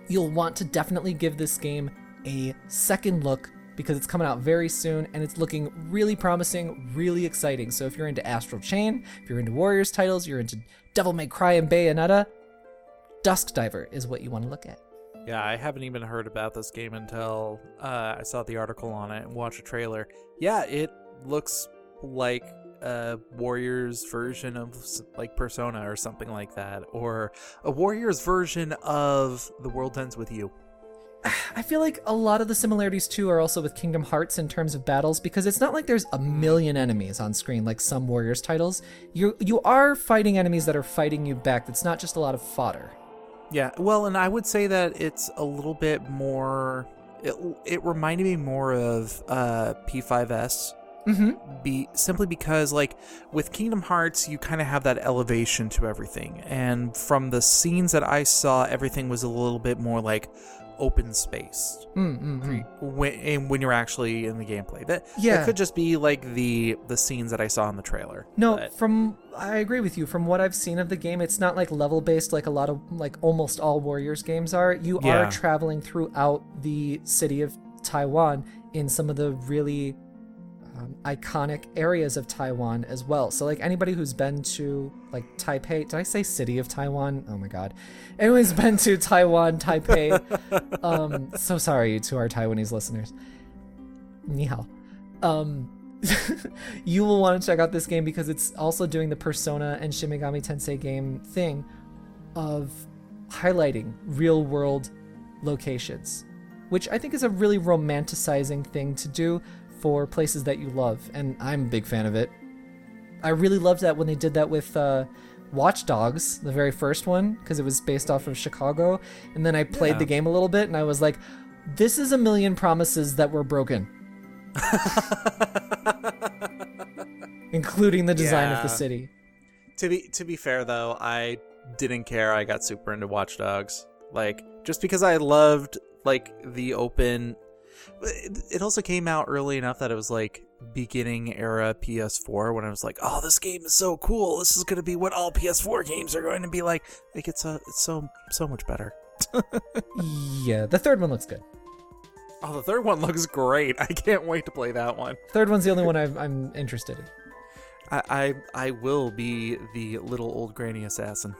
You'll want to definitely give this game a second look because it's coming out very soon and it's looking really promising, really exciting. So if you're into Astral Chain, if you're into Warriors titles, you're into Devil May Cry and Bayonetta, Dusk Diver is what you want to look at. Yeah, I haven't even heard about this game until I saw the article on it and watched a trailer. Yeah, it looks like a Warriors version of Persona or something like that, or a Warriors version of The World Ends With You. I feel like a lot of the similarities too are also with Kingdom Hearts in terms of battles, because it's not like there's a million enemies on screen like some Warriors titles. You are fighting enemies that are fighting you back. It's not just a lot of fodder. Yeah, well, and I would say that it's a little bit more. It reminded me more of P5S. Mm-hmm. Simply because, with Kingdom Hearts, you kind of have that elevation to everything. And from the scenes that I saw, everything was a little bit more open spaced when you're actually in the gameplay. That could just be the scenes that I saw in the trailer. No, I agree with you. From what I've seen of the game, it's not level based like a lot of almost all Warriors games are. You are traveling throughout the city of Taiwan in some of the really iconic areas of Taiwan as well. So anybody who's been to Taipei, did I say city of Taiwan? Oh my god. Anyone's been to Taiwan, Taipei. So sorry to our Taiwanese listeners. Ni hao. You will want to check out this game because it's also doing the Persona and Shin Megami Tensei game thing of highlighting real world locations, which I think is a really romanticizing thing to do for places that you love, and I'm a big fan of it. I really loved that when they did that with Watch Dogs, the very first one, because it was based off of Chicago, and then I played the game a little bit, and I was like, this is a million promises that were broken. Including the design of the city. To be fair, though, I didn't care. I got super into Watch Dogs. Like, just because I loved, like, the open... It also came out early enough that it was, like, beginning era PS4 when I was like, oh, this game is so cool. This is going to be what all PS4 games are going to be like. Like, it's so much better. Yeah, the third one looks good. Oh, the third one looks great. I can't wait to play that one. Third one's the only one I'm interested in. I will be the little old granny assassin.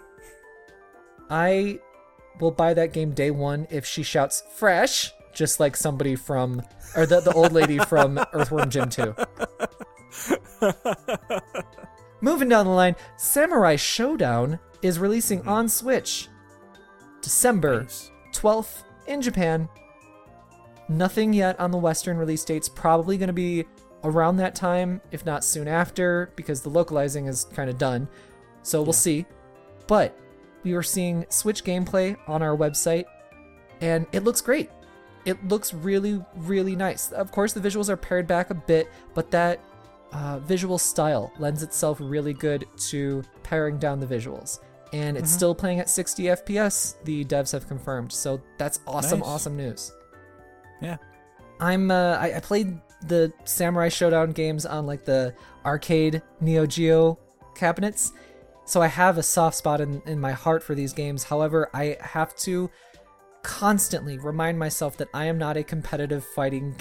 I will buy that game day one if she shouts fresh, just like somebody from, or the old lady from Earthworm Jim 2. Moving down the line, Samurai Showdown is releasing on Switch December 12th in Japan. Nothing yet on the Western release dates. Probably going to be around that time, if not soon after, because the localizing is kind of done. So we'll see. But we were seeing Switch gameplay on our website, and it looks great. It looks really, really nice. Of course, the visuals are pared back a bit, but that visual style lends itself really good to paring down the visuals. And it's still playing at 60 FPS, the devs have confirmed. So that's awesome, awesome news. Yeah. I played the Samurai Showdown games on like the arcade Neo Geo cabinets, so I have a soft spot in my heart for these games. However, I have to constantly remind myself that I am not a competitive fighting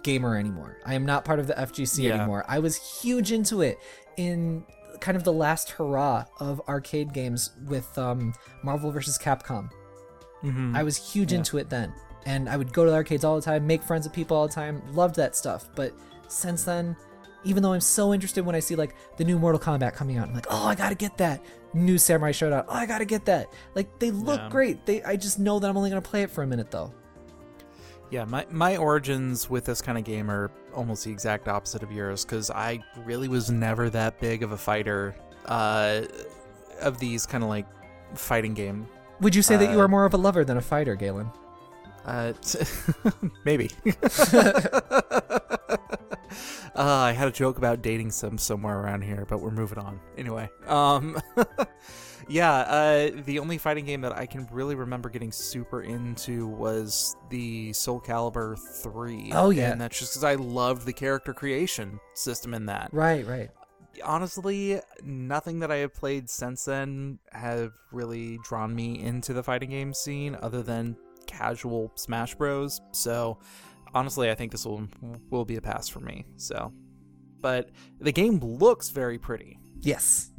gamer anymore. I am not part of the FGC anymore. I was huge into it in kind of the last hurrah of arcade games with Marvel vs. Capcom. I was huge into it then. And I would go to the arcades all the time, make friends with people all the time, loved that stuff. But since then, even though I'm so interested when I see like the new Mortal Kombat coming out, I'm like, oh, I gotta get that. New Samurai Showdown, oh, I gotta get that. Like, they look great. I just know that I'm only gonna play it for a minute though. Yeah, my origins with this kind of game are almost the exact opposite of yours, because I really was never that big of a fighter of these kind of like fighting game. Would you say that you are more of a lover than a fighter, Galen? Maybe. I had a joke about dating somewhere around here, but we're moving on. Anyway, the only fighting game that I can really remember getting super into was the Soul Calibur 3. Oh, yeah. And that's just because I loved the character creation system in that. Right. Honestly, nothing that I have played since then have really drawn me into the fighting game scene other than casual Smash Bros. So honestly, I think this will be a pass for me. So, but the game looks very pretty. Yes.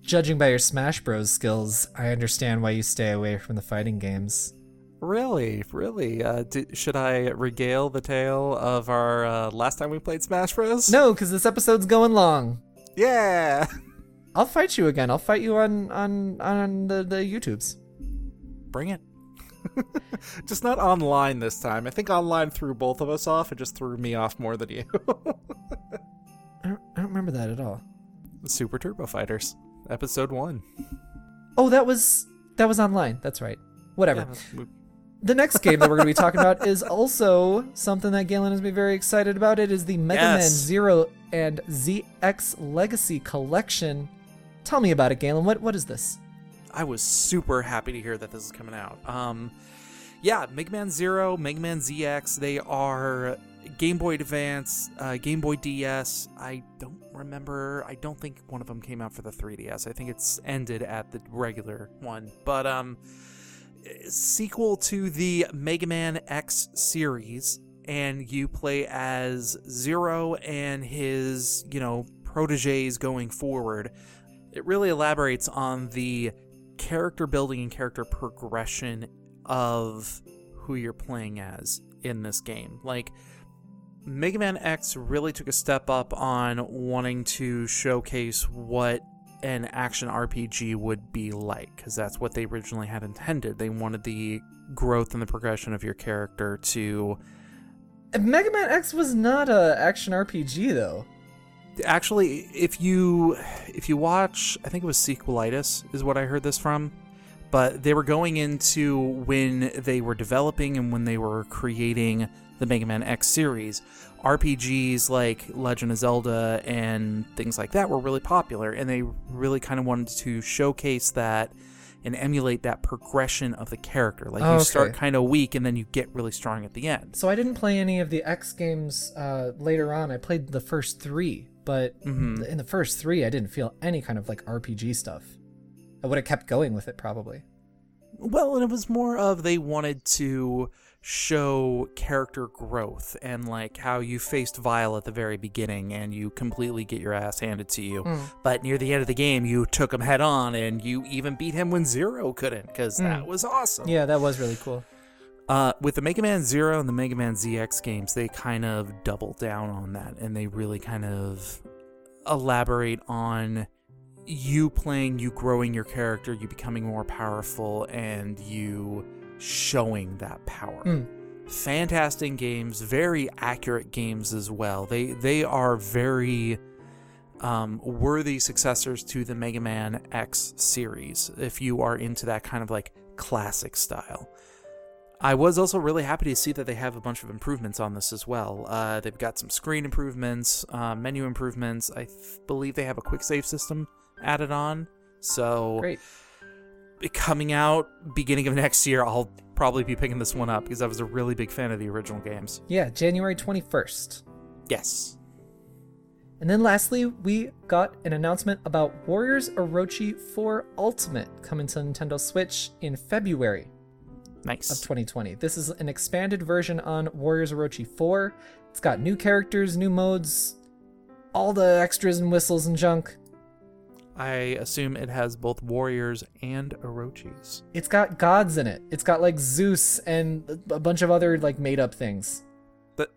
Judging by your Smash Bros. Skills, I understand why you stay away from the fighting games. Really? Should I regale the tale of our last time we played Smash Bros? No, because this episode's going long. Yeah. I'll fight you again. I'll fight you on the YouTubes. Bring it. Just not online this time. I think online threw both of us off. It just threw me off more than you. I don't remember that at all. Super Turbo Fighters, episode 1. Oh, that was online. That's right. Whatever. Yeah, the next game that we're going to be talking about is also something that Galen has been very excited about. It is the Mega Man Zero and ZX Legacy Collection. Tell me about it, Galen. What is this? I was super happy to hear that this is coming out. Mega Man Zero, Mega Man ZX, they are Game Boy Advance, Game Boy DS. I don't think one of them came out for the 3DS. I think it's ended at the regular one. But sequel to the Mega Man X series, and you play as Zero and his, proteges going forward. It really elaborates on the character building and character progression of who you're playing as in this game. Like, Mega Man X really took a step up on wanting to showcase what an action RPG would be like, because that's what they originally had intended. They wanted the growth and the progression of your character to... Mega Man X was not a action RPG, though. Actually, if you watch, I think it was Sequelitis is what I heard this from, but they were going into when they were developing and when they were creating the Mega Man X series, RPGs like Legend of Zelda and things like that were really popular, and they really kind of wanted to showcase that and emulate that progression of the character. Like, you start kind of weak and then you get really strong at the end. So I didn't play any of the X games later on. I played the first 3, but in the first 3, I didn't feel any kind of like RPG stuff. I would have kept going with it probably. Well, and it was more of they wanted to show character growth and like how you faced Vile at the very beginning and you completely get your ass handed to you. But near the end of the game, you took him head on and you even beat him when Zero couldn't, because that was awesome. Yeah, that was really cool. With the Mega Man Zero and the Mega Man ZX games, they kind of double down on that, and they really kind of elaborate on you playing, you growing your character, you becoming more powerful, and you showing that power. Fantastic games, very accurate games as well. They are very worthy successors to the Mega Man X series, if you are into that kind of like classic style. I was also really happy to see that they have a bunch of improvements on this as well. They've got some screen improvements, menu improvements. I believe they have a quick save system added on. So great. Coming out beginning of next year, I'll probably be picking this one up because I was a really big fan of the original games. Yeah, January 21st. Yes. And then lastly, we got an announcement about Warriors Orochi 4 Ultimate coming to Nintendo Switch in February. Nice. Of 2020. This is an expanded version on Warriors Orochi 4. It's got new characters, new modes, all the extras and whistles and junk. I assume it has both warriors and Orochis. It's got gods in it. It's got like Zeus and a bunch of other like made up things. But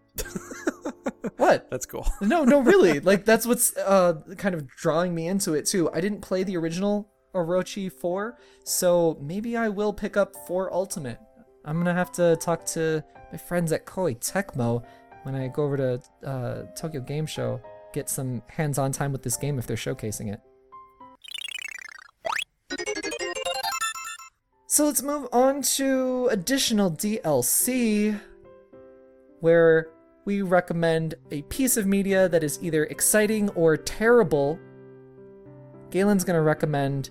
what? That's cool. No, really. Like that's what's kind of drawing me into it too. I didn't play the original Orochi 4, so maybe I will pick up 4 Ultimate. I'm gonna have to talk to my friends at Koei Tecmo when I go over to Tokyo Game Show, get some hands-on time with this game if they're showcasing it. So let's move on to additional DLC, where we recommend a piece of media that is either exciting or terrible. Galen's gonna recommend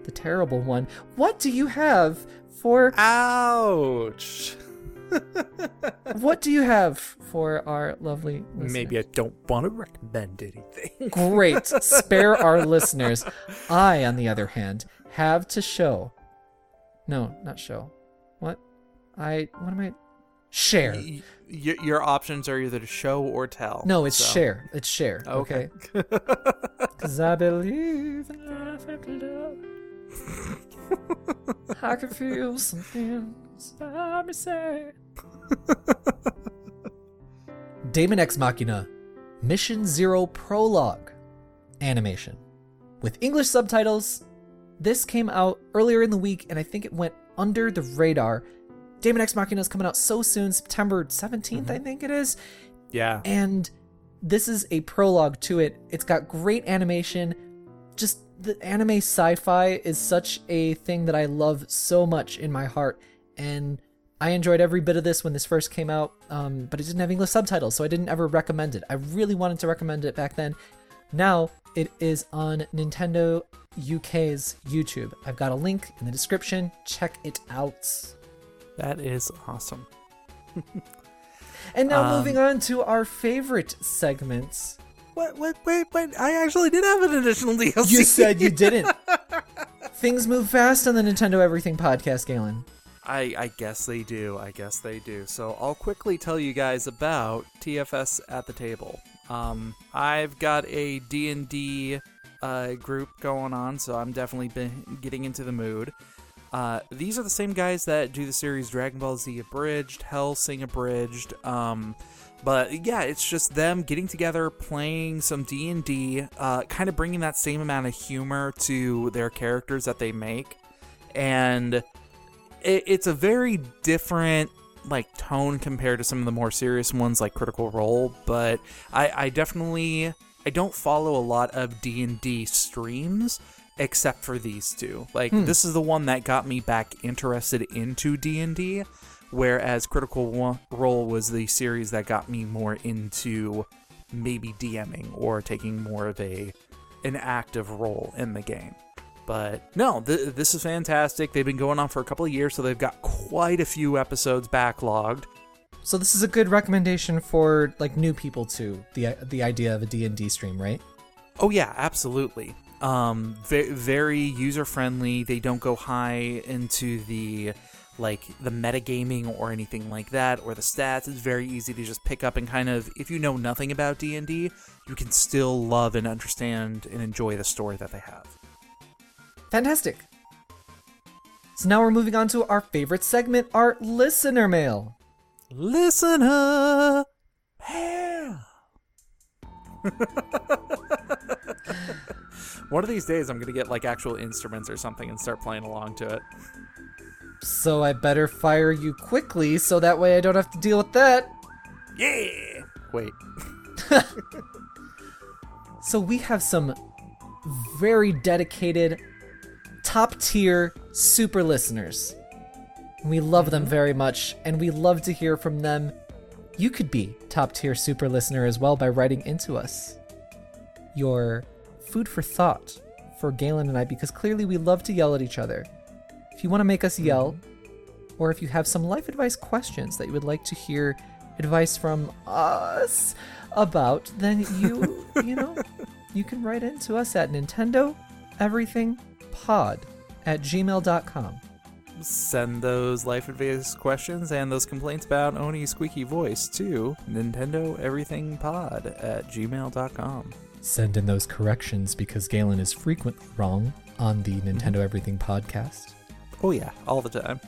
the terrible one. What do you have for... Ouch! What do you have for our lovely listeners? Maybe I don't want to recommend anything. Great. Spare our listeners. I, on the other hand, have to show... No, not show. What am I... Share. Your options are either to show or tell. No, it's share. It's share. Okay. Because I believe in life after love. I can feel something inside me say. Daemon Ex Machina Mission Zero Prologue animation with English subtitles. This came out earlier in the week, and I think it went under the radar. Daemon Ex Machina is coming out so soon, September 17th, I think it is. Yeah. And this is a prologue to it. It's got great animation. Just the anime sci-fi is such a thing that I love so much in my heart. And I enjoyed every bit of this when this first came out, but it didn't have English subtitles, so I didn't ever recommend it. I really wanted to recommend it back then. Now it is on Nintendo UK's YouTube. I've got a link in the description. Check it out. That is awesome. And now moving on to our favorite segments. Wait, I actually did have an additional DLC. You said you didn't. Things move fast on the Nintendo Everything podcast, Galen. I guess they do. So I'll quickly tell you guys about TFS at the Table. I've got a D&D group going on, so I'm definitely been getting into the mood. These are the same guys that do the series Dragon Ball Z Abridged, Hellsing Abridged, But yeah, it's just them getting together, playing some D&D, kind of bringing that same amount of humor to their characters that they make. And it's a very different like tone compared to some of the more serious ones like Critical Role. But I don't follow a lot of D&D streams except for these two. Like this is the one that got me back interested into D&D. Whereas Critical Role was the series that got me more into maybe DMing or taking more of an active role in the game. But no, this is fantastic. They've been going on for a couple of years, so they've got quite a few episodes backlogged. So this is a good recommendation for like new people too. The idea of a D&D stream, right? Oh yeah, absolutely. Very user friendly. They don't go high into the metagaming or anything like that, or the stats. It's very easy to just pick up and kind of, if you know nothing about D&D, you can still love and understand and enjoy the story that they have. Fantastic. So now we're moving on to our favorite segment, our listener mail. Listener mail. One of these days I'm going to get like actual instruments or something and start playing along to it. So I better fire you quickly so that way I don't have to deal with that. Yeah! Wait. So we have some very dedicated, top-tier super listeners. We love them very much, and we love to hear from them. You could be top-tier super listener as well by writing into us your food for thought for Galen and I, because clearly we love to yell at each other. If you want to make us yell, or if you have some life advice questions that you would like to hear advice from us about, then you can write into us at nintendoeverythingpod@gmail.com. Send those life advice questions and those complaints about Oni's squeaky voice to nintendoeverythingpod@gmail.com. Send in those corrections because Galen is frequently wrong on the Nintendo Everything podcast. Oh yeah, all the time.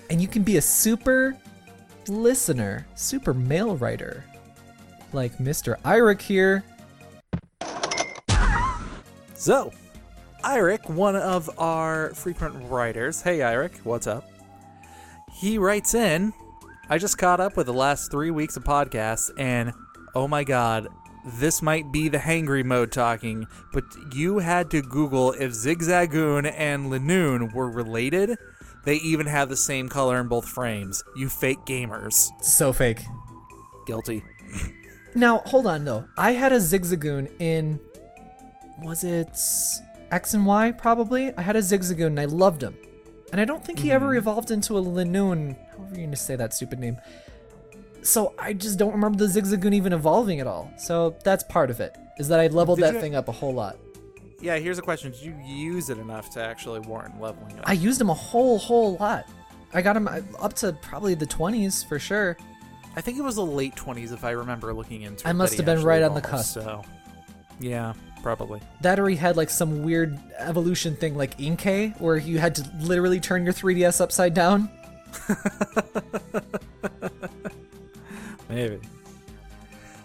And you can be a super listener, super mail writer, like Mr. Eirik here. So, Eirik, one of our frequent writers. Hey Eirik, what's up? He writes in, I just caught up with the last 3 weeks of podcasts, and oh my god, this might be the hangry mode talking, but you had to Google if Zigzagoon and Linoon were related. They even have the same color in both frames. You fake gamers. So fake. Guilty. Now, hold on though. I had a Zigzagoon in, was it X and Y probably? I had a Zigzagoon and I loved him. And I don't think he ever evolved into a Linoon, however you're going to say that stupid name. So I just don't remember the Zigzagoon even evolving at all. So that's part of it, is that I leveled that thing up a whole lot. Yeah, here's a question. Did you use it enough to actually warrant leveling it up? I used him a whole lot. I got him up to probably the 20s for sure. I think it was the late 20s if I remember looking into it. I must have been right on the cusp. So, yeah, probably. That or he had like some weird evolution thing like Inkay, where you had to literally turn your 3DS upside down. Maybe.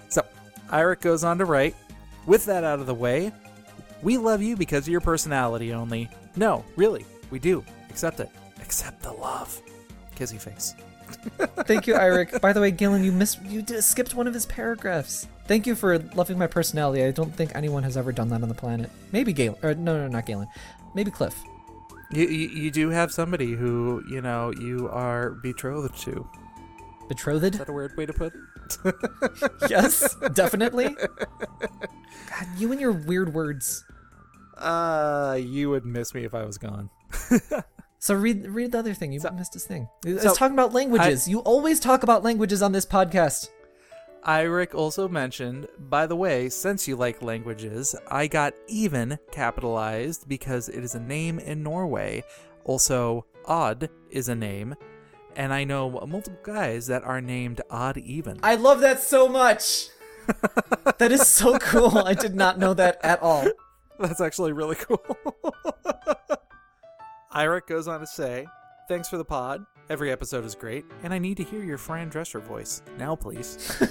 So, Eirik goes on to write, with that out of the way, we love you because of your personality only. No, really, we do. Accept it. Accept the love. Kissy face. Thank you, Eirik. By the way, Galen, you skipped one of his paragraphs. Thank you for loving my personality. I don't think anyone has ever done that on the planet. Maybe Galen. Or no, not Galen. Maybe Cliff. You do have somebody who, you are betrothed to. Betrothed? Is that a weird way to put it? Yes, definitely. God, you and your weird words. You would miss me if I was gone. So read the other thing. You missed his thing. It's talking about languages. You always talk about languages on this podcast. Eirik also mentioned, by the way, since you like languages, I got even capitalized because it is a name in Norway. Also, Odd is a name. And I know multiple guys that are named Odd Even. I love that so much. That is so cool. I did not know that at all. That's actually really cool. Eirik goes on to say, thanks for the pod. Every episode is great, and I need to hear your Fran Drescher voice. Now, please.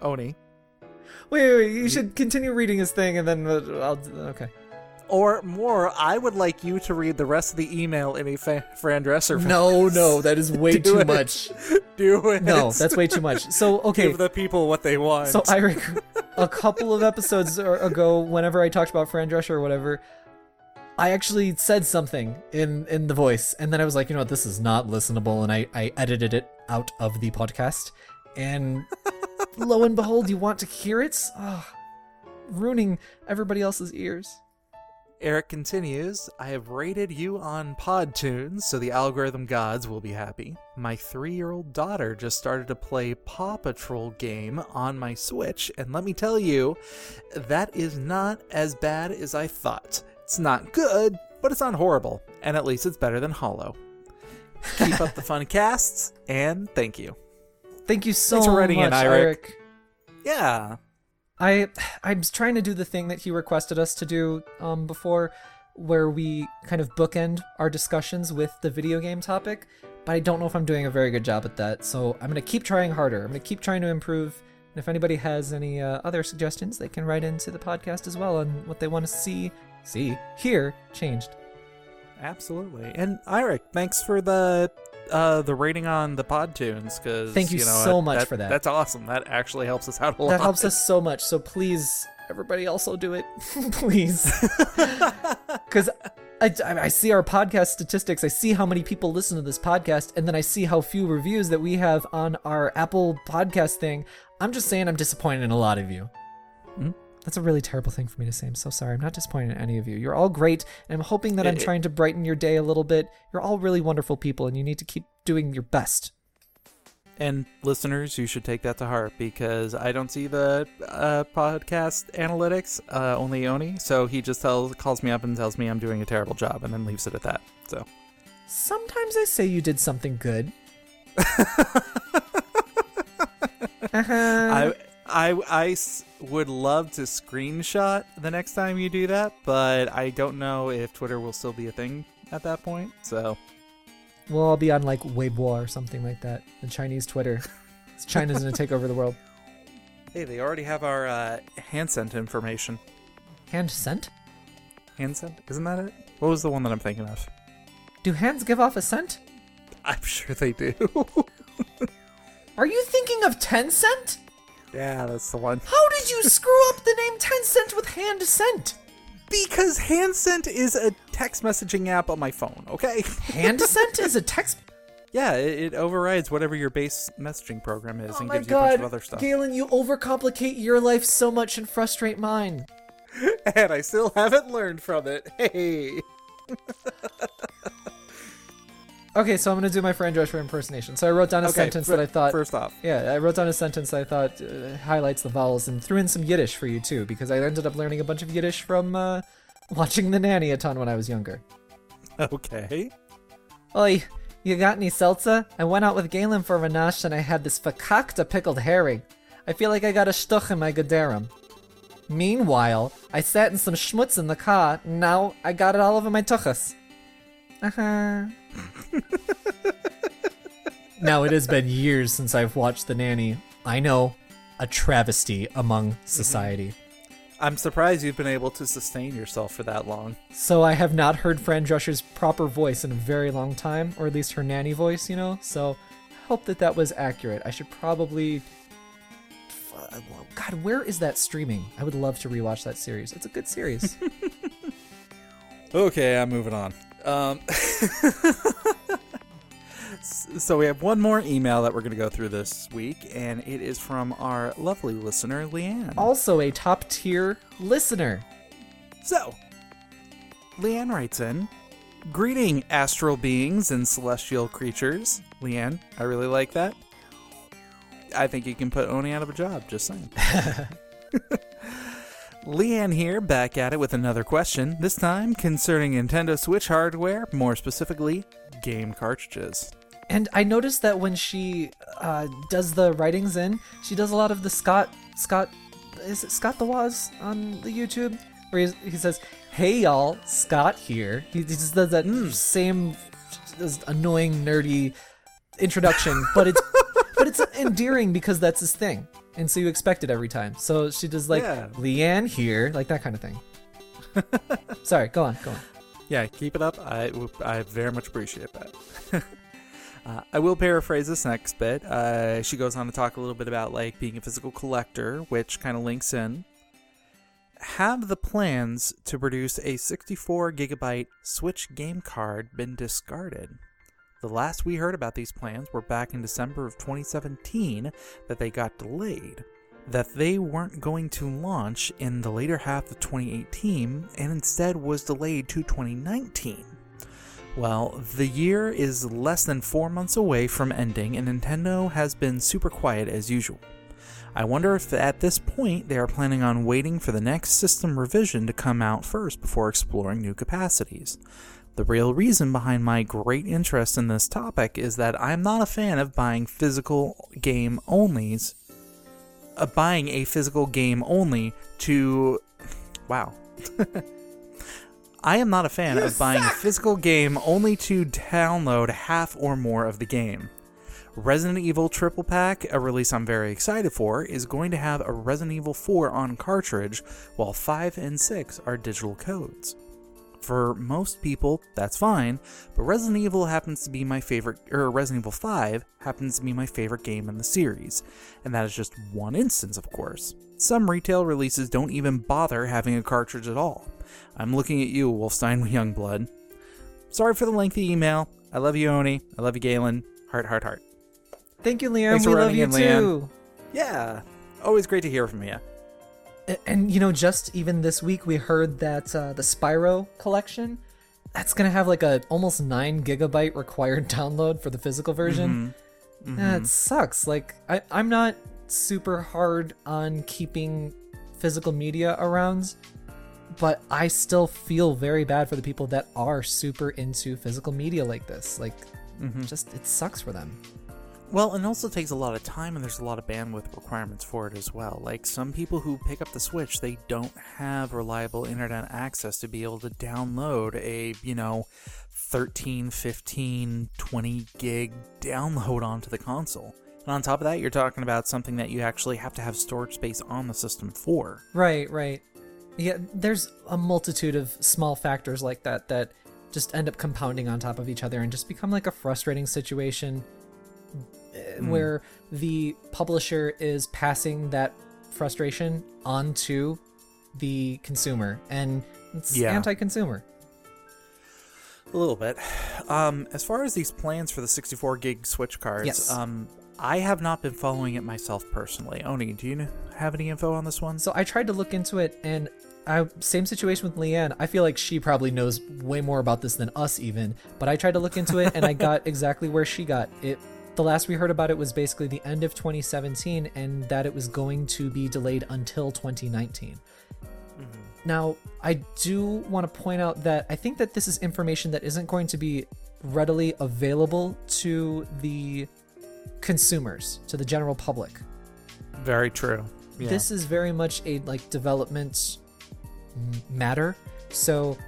Oni. Wait, you should continue reading his thing, and then okay. Or more, I would like you to read the rest of the email in a Fran Dresser voice. No, that is way too much. Do it. No, that's way too much. So, okay. Give the people what they want. So, a couple of episodes ago, whenever I talked about Fran Drescher or whatever, I actually said something in the voice, and then I was like, you know what, this is not listenable, and I edited it out of the podcast, and lo and behold, you want to hear it? Ruining everybody else's ears. Eric continues, I have rated you on PodTunes, so the algorithm gods will be happy. My 3-year-old daughter just started to play Paw Patrol game on my Switch, and let me tell you, that is not as bad as I thought. It's not good, but it's not horrible, and at least it's better than Hollow. Keep up the fun casts, and thank you. Thank you so Thanks for writing much, in, Eric. Yeah. I'm trying to do the thing that he requested us to do before, where we kind of bookend our discussions with the video game topic, but I don't know if I'm doing a very good job at that, so I'm going to keep trying harder. I'm going to keep trying to improve, and if anybody has any other suggestions, they can write into the podcast as well on what they want to hear changed. Absolutely. And Eric, thanks for the rating on the PodTunes, because thank you so much for that. That's awesome. That actually helps us out a lot. That helps us so much. So please, everybody, also do it, please, because I see our podcast statistics. I see how many people listen to this podcast, and then I see how few reviews that we have on our Apple podcast thing. I'm just saying, I'm disappointed in a lot of you. Mm-hmm. That's a really terrible thing for me to say. I'm so sorry. I'm not disappointed in any of you. You're all great, and I'm hoping that I'm trying to brighten your day a little bit. You're all really wonderful people, and you need to keep doing your best. And listeners, you should take that to heart, because I don't see the podcast analytics, only Oni, so he just calls me up and tells me I'm doing a terrible job, and then leaves it at that. So sometimes I say you did something good. I would love to screenshot the next time you do that, but I don't know if Twitter will still be a thing at that point, so. Well, I'll be on like Weibo or something like that, the Chinese Twitter. China's going to take over the world. Hey, they already have our hand scent information. Hand scent? Hand scent? Isn't that it? What was the one that I'm thinking of? Do hands give off a scent? I'm sure they do. Are you thinking of Tencent? Yeah, that's the one. How did you screw up the name Tencent with hand scent? Because Handsent is a text messaging app on my phone, okay? Handsent is a text... Yeah, it overrides whatever your base messaging program is and gives you a bunch of other stuff. Galen, you overcomplicate your life so much and frustrate mine. And I still haven't learned from it. Hey! Okay, so I'm going to do my Fran Drescher impersonation. So I wrote down a sentence that I thought... First off. Yeah, I wrote down a sentence that I thought highlights the vowels, and threw in some Yiddish for you, too, because I ended up learning a bunch of Yiddish from watching The Nanny a ton when I was younger. Okay. Oi, you got any seltzer? I went out with Galen for Renash, and I had this fakakta pickled herring. I feel like I got a shtuch in my gedarim. Meanwhile, I sat in some schmutz in the car, and now I got it all over my tuchus. Now, it has been years since I've watched The Nanny. I know, a travesty among society. I'm surprised you've been able to sustain yourself for that long. So I have not heard Fran Drescher's proper voice in a very long time, or at least her nanny voice, you know? So I hope that was accurate. I should probably... God, where is that streaming? I would love to rewatch that series. It's a good series. Okay, I'm moving on. So we have one more email that we're going to go through this week, and it is from our lovely listener, Leanne. Also a top-tier listener. So, Leanne writes in, "Greeting, astral beings and celestial creatures." Leanne, I really like that. I think you can put Oni out of a job, just saying. Leanne here, back at it with another question, this time concerning Nintendo Switch hardware, more specifically, game cartridges. And I noticed that when she does the writings in, she does a lot of the Scott, is it Scott the Waz on the YouTube? Where he says, "Hey y'all, Scott here." He just does that same this annoying, nerdy introduction, but it's endearing because that's his thing. And so you expect it every time. So she does like, Leanne here, like that kind of thing. Sorry, go on. Yeah, keep it up. I very much appreciate that. I will paraphrase this next bit. She goes on to talk a little bit about like being a physical collector, which kind of links in. Have the plans to produce a 64 gigabyte Switch game card been discarded? The last we heard about these plans were back in December of 2017 that they got delayed, that they weren't going to launch in the later half of 2018 and instead was delayed to 2019. Well, the year is less than 4 months away from ending and Nintendo has been super quiet as usual. I wonder if at this point they are planning on waiting for the next system revision to come out first before exploring new capacities. The real reason behind my great interest in this topic is that I'm not a fan of buying physical game onlys. Buying a physical game only to... Wow. I am not a fan of buying a physical game only to download half or more of the game. Resident Evil Triple Pack, a release I'm very excited for, is going to have a Resident Evil 4 on cartridge, while 5 and 6 are digital codes. For most people, that's fine, but Resident Evil happens to be my favorite, or Resident Evil 5 happens to be my favorite game in the series, and that is just one instance, of course. Some retail releases don't even bother having a cartridge at all. I'm looking at you, Wolfstein Youngblood. Sorry for the lengthy email. I love you, Oni. I love you, Galen. Heart, heart, heart. Thank you, Liam. Thanks We for love you writing in, too. Yeah, always great to hear from you. And just even this week we heard that the Spyro collection, that's gonna have like a almost 9 gigabyte required download for the physical version. That sucks. Like I'm not super hard on keeping physical media around, but I still feel very bad for the people that are super into physical media like this. Like, just it sucks for them. Well, and also takes a lot of time, and there's a lot of bandwidth requirements for it as well. Like, some people who pick up the Switch, they don't have reliable internet access to be able to download a, 13, 15, 20 gig download onto the console. And on top of that, you're talking about something that you actually have to have storage space on the system for. Right. Yeah, there's a multitude of small factors like that just end up compounding on top of each other and just become like a frustrating situation where the publisher is passing that frustration onto the consumer, and it's anti-consumer. A little bit. As far as these plans for the 64 gig Switch cards, I have not been following it myself personally. Oni, do you have any info on this one? So I tried to look into it, and same situation with Leanne. I feel like she probably knows way more about this than us even, but I tried to look into it and I got exactly where she got it. The last we heard about it was basically the end of 2017 and that it was going to be delayed until 2019. Now, I do want to point out that I think that this is information that isn't going to be readily available to the consumers, to the general public. Very true. Yeah. This is very much a development matter. So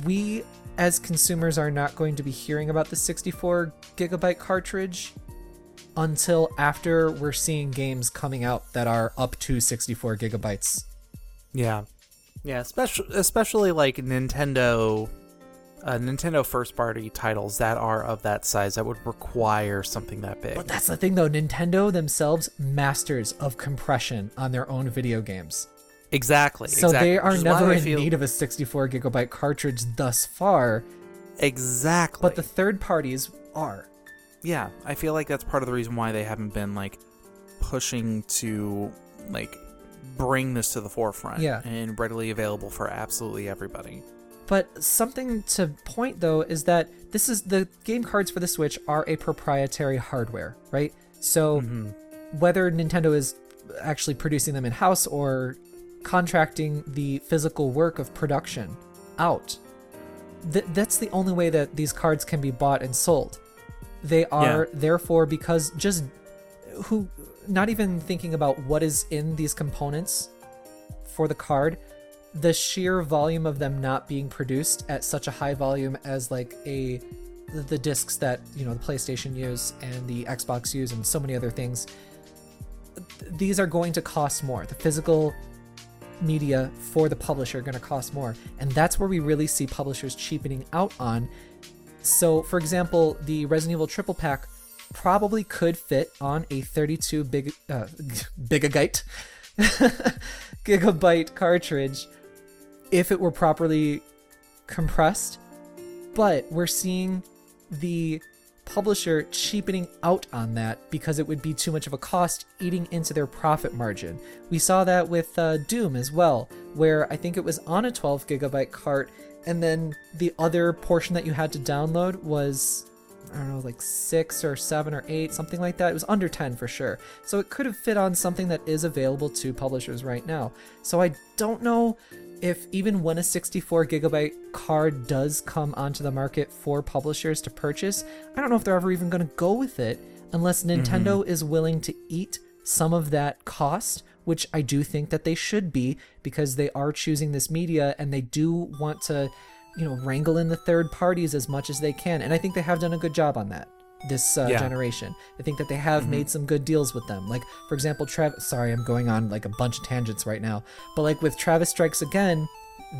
we as consumers are not going to be hearing about the 64 gigabyte cartridge until after we're seeing games coming out that are up to 64 gigabytes. Yeah, especially like Nintendo first party titles that are of that size that would require something that big. But that's the thing though, Nintendo themselves masters of compression on their own video games. Exactly. So they are never in need of a 64 gigabyte cartridge thus far. Exactly. But the third parties are. Yeah, I feel like that's part of the reason why they haven't been pushing to bring this to the forefront and readily available for absolutely everybody. But something to point though is that the game cards for the Switch are a proprietary hardware, right? So whether Nintendo is actually producing them in-house or contracting the physical work of production out, that's the only way that these cards can be bought and sold. They are therefore, because not even thinking about what is in these components for the card, the sheer volume of them not being produced at such a high volume as a the discs that, the PlayStation use and the Xbox use and so many other things, these are going to cost more. The physical media for the publisher are going to cost more. And that's where we really see publishers cheapening out on. So, for example, the Resident Evil triple pack probably could fit on a 32 gigabyte cartridge if it were properly compressed. But we're seeing the publisher cheapening out on that because it would be too much of a cost, eating into their profit margin. We saw that with Doom as well, where I think it was on a 12 gigabyte cart, and then the other portion that you had to download was, I don't know, like 6 or 7 or 8, something like that. It was under 10 for sure. So it could have fit on something that is available to publishers right now. So I don't know if even when a 64 gigabyte card does come onto the market for publishers to purchase, I don't know if they're ever even going to go with it unless Nintendo is willing to eat some of that cost, which I do think that they should be, because they are choosing this media and they do want to, wrangle in the third parties as much as they can. And I think they have done a good job on that this generation. I think that they have made some good deals with them. Like, for example, sorry, I'm going on like a bunch of tangents right now, but like with Travis Strikes Again,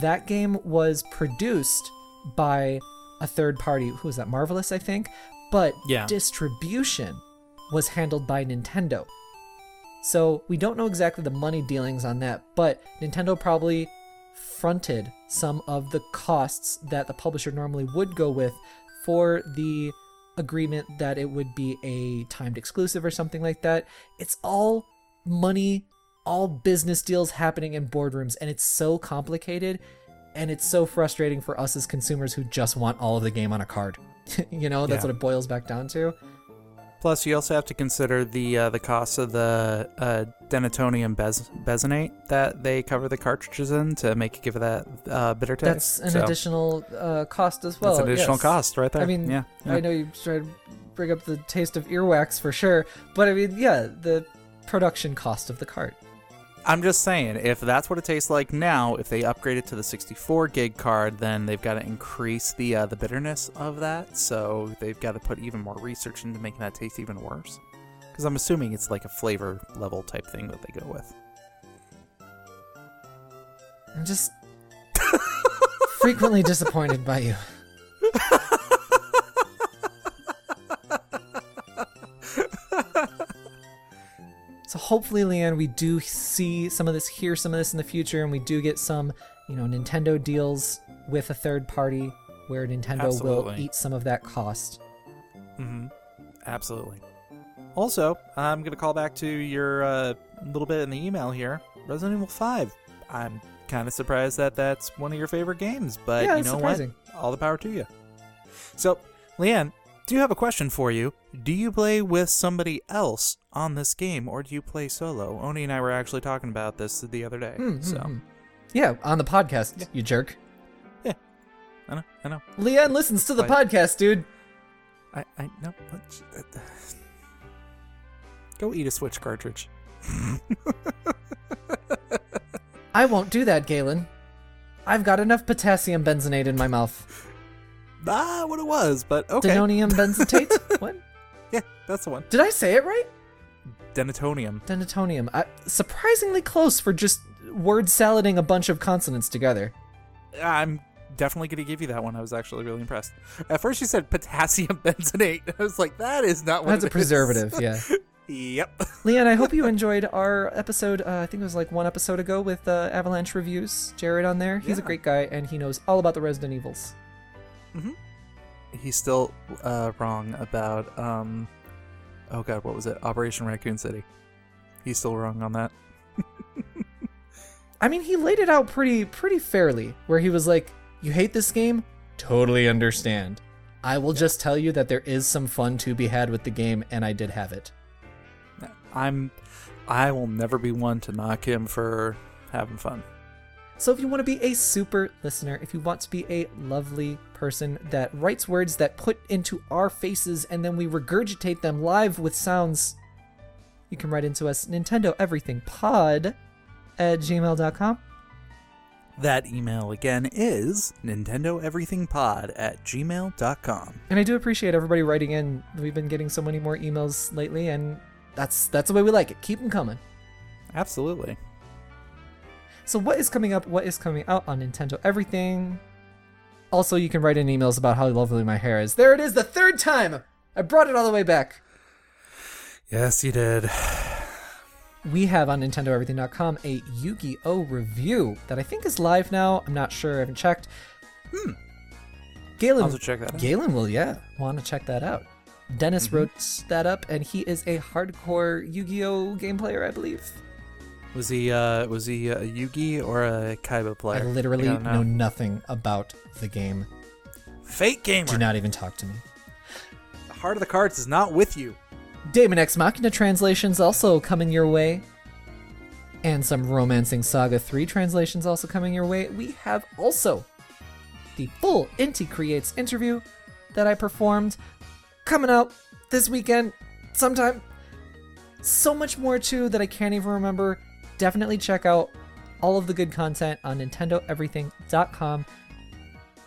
that game was produced by a third party. Who was that? Marvelous, I think. But distribution was handled by Nintendo. So we don't know exactly the money dealings on that, but Nintendo probably fronted some of the costs that the publisher normally would go with for the agreement that it would be a timed exclusive or something like that. It's all money, all business deals happening in boardrooms, and it's so complicated, and it's so frustrating for us as consumers who just want all of the game on a card. That's what it boils back down to. Plus, you also have to consider the cost of the denatonium benzenate that they cover the cartridges in to give it that bitter taste. That's an additional cost as well. That's an additional cost right there. I mean, I know you tried to bring up the taste of earwax for sure, but I mean, the production cost of the cart. I'm just saying, if that's what it tastes like now, if they upgrade it to the 64 gig card, then they've got to increase the bitterness of that. So they've got to put even more research into making that taste even worse. Because I'm assuming it's like a flavor level type thing that they go with. I'm just frequently disappointed by you. So hopefully, Leanne, we do see some of this, hear some of this in the future, and we do get some, Nintendo deals with a third party where Nintendo will eat some of that cost. Mm-hmm. Absolutely. Also, I'm going to call back to your little bit in the email here. Resident Evil 5. I'm kind of surprised that that's one of your favorite games, but you know surprising. What? All the power to you. So, Leanne, do have a question for you. Do you play with somebody else on this game, or do you play solo? Oni and I were actually talking about this the other day. Yeah, on the podcast, you jerk. Yeah, I know. Leanne listens to the podcast, dude. I know. Go eat a Switch cartridge. I won't do that, Galen. I've got enough potassium benzenate in my mouth. What it was, but okay. Denonium benzetate? What? Yeah, that's the one. Did I say it right? Denatonium. Surprisingly close for just word salading a bunch of consonants together. I'm definitely going to give you that one. I was actually really impressed. At first you said potassium benzenate. I was like, that is not what That's a preservative, yeah. Yep. Leanne, I hope you enjoyed our episode. I think it was like one episode ago with Avalanche Reviews. Jared on there. He's a great guy, and he knows all about the Resident Evils. Mm-hmm. He's still wrong about, oh god, what was it? Operation Raccoon City. He's still wrong on that. I mean, he laid it out pretty fairly, where he was like, you hate this game? Totally understand. I will just tell you that there is some fun to be had with the game, and I did have it. I will never be one to knock him for having fun. So if you want to be a super listener, if you want to be a lovely person that writes words that put into our faces and then we regurgitate them live with sounds, you can write into us, Nintendo Everything Pod @gmail.com. That email again is nintendoeverythingpod@gmail.com. And I do appreciate everybody writing in. We've been getting so many more emails lately, and that's the way we like it. Keep them coming. Absolutely. So what is coming up? What is coming out on Nintendo Everything? Also, you can write in emails about how lovely my hair is. There it is, the third time! I brought it all the way back. Yes, you did. We have on NintendoEverything.com a Yu-Gi-Oh! Review that I think is live now. I'm not sure. I haven't checked. Galen, I'll have to check that out. Galen will, want to check that out. Dennis wrote that up, and he is a hardcore Yu-Gi-Oh! Game player, I believe. Was he a Yugi or a Kaiba player? I literally know nothing about the game. Fake gamer. Do not even talk to me. The heart of the cards is not with you. Daemon X Machina translations also coming your way. And some Romancing Saga 3 translations also coming your way. We have also the full Inti Creates interview that I performed coming out this weekend sometime. So much more too that I can't even remember. Definitely check out all of the good content on nintendoeverything.com. You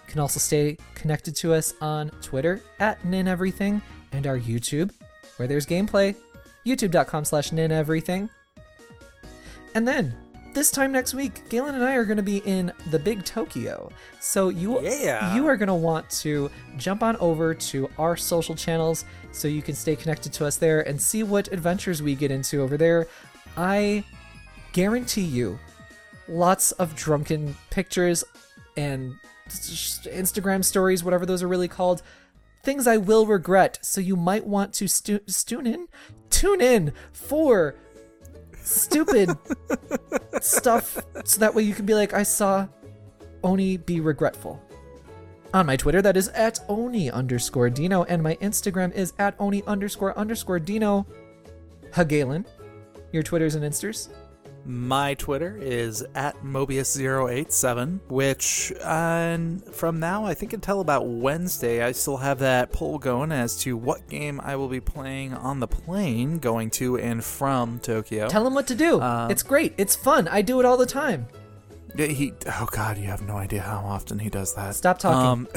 can also stay connected to us on Twitter @NinEverything and our YouTube, where there's gameplay, youtube.com/NinEverything. And then, this time next week, Galen and I are going to be in the Big Tokyo. So you are going to want to jump on over to our social channels so you can stay connected to us there and see what adventures we get into over there. I guarantee you lots of drunken pictures and Instagram stories, whatever those are really called. Things I will regret, so you might want to tune in for stupid stuff, so that way you can be like, I saw Oni be regretful. On my Twitter, that is @Oni_Dino, and my Instagram is @Oni__Dino. Galen, your Twitters and Insters? My Twitter is @Mobius087, which from now, I think until about Wednesday, I still have that poll going as to what game I will be playing on the plane going to and from Tokyo. Tell him what to do. It's great. It's fun. I do it all the time. Oh God, you have no idea how often he does that. Stop talking.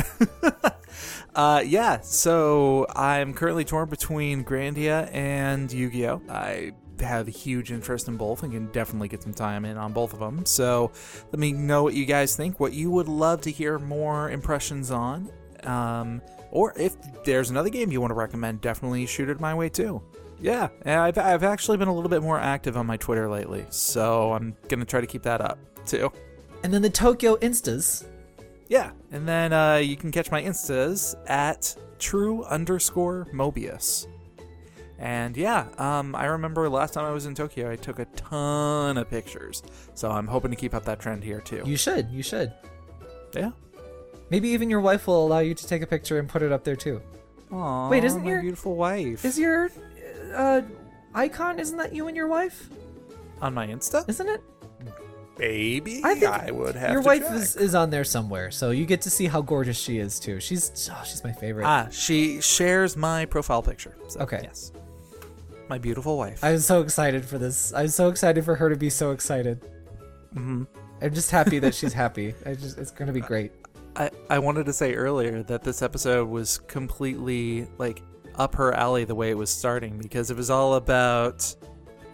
So I'm currently torn between Grandia and Yu-Gi-Oh! I have a huge interest in both and can definitely get some time in on both of them. So let me know what you guys think, what you would love to hear more impressions on. Or if there's another game you want to recommend, definitely shoot it my way too. Yeah, and I've actually been a little bit more active on my Twitter lately, so I'm going to try to keep that up too. And then the Tokyo Instas. Yeah, and then you can catch my Instas at @true_Mobius. And yeah, I remember last time I was in Tokyo, I took a ton of pictures. So I'm hoping to keep up that trend here too. You should. Yeah. Maybe even your wife will allow you to take a picture and put it up there too. Aww, wait, isn't my your beautiful wife? Is your icon? Isn't that you and your wife? On my Insta? Isn't it? Maybe. I think I would have your to wife check. is on there somewhere, so you get to see how gorgeous she is too. She's my favorite. She shares my profile picture. So, okay. Yes. My beautiful wife. I was so excited for this. I was so excited for her to be so excited. Mm-hmm. I'm just happy that she's happy. It's gonna be great. I wanted to say earlier that this episode was completely like up her alley the way it was starting, because it was all about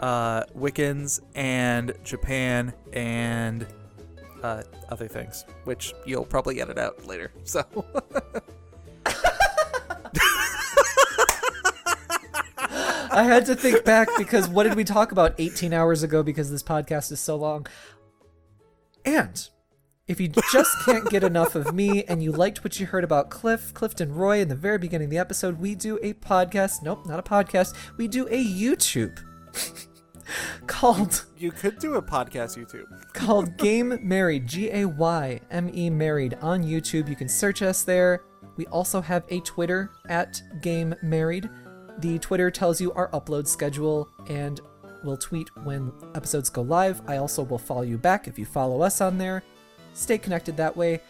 Wiccans and Japan and other things, which you'll probably edit out later. So I had to think back, because what did we talk about 18 hours ago, because this podcast is so long. And if you just can't get enough of me and you liked what you heard about Clifton Roy in the very beginning of the episode, we do a podcast. Nope, not a podcast. We do a YouTube called... You could do a podcast YouTube. Called Gayme Married, Gayme Married on YouTube. You can search us there. We also have a Twitter @Gayme Married. The Twitter tells you our upload schedule and will tweet when episodes go live. I also will follow you back if you follow us on there. Stay connected that way.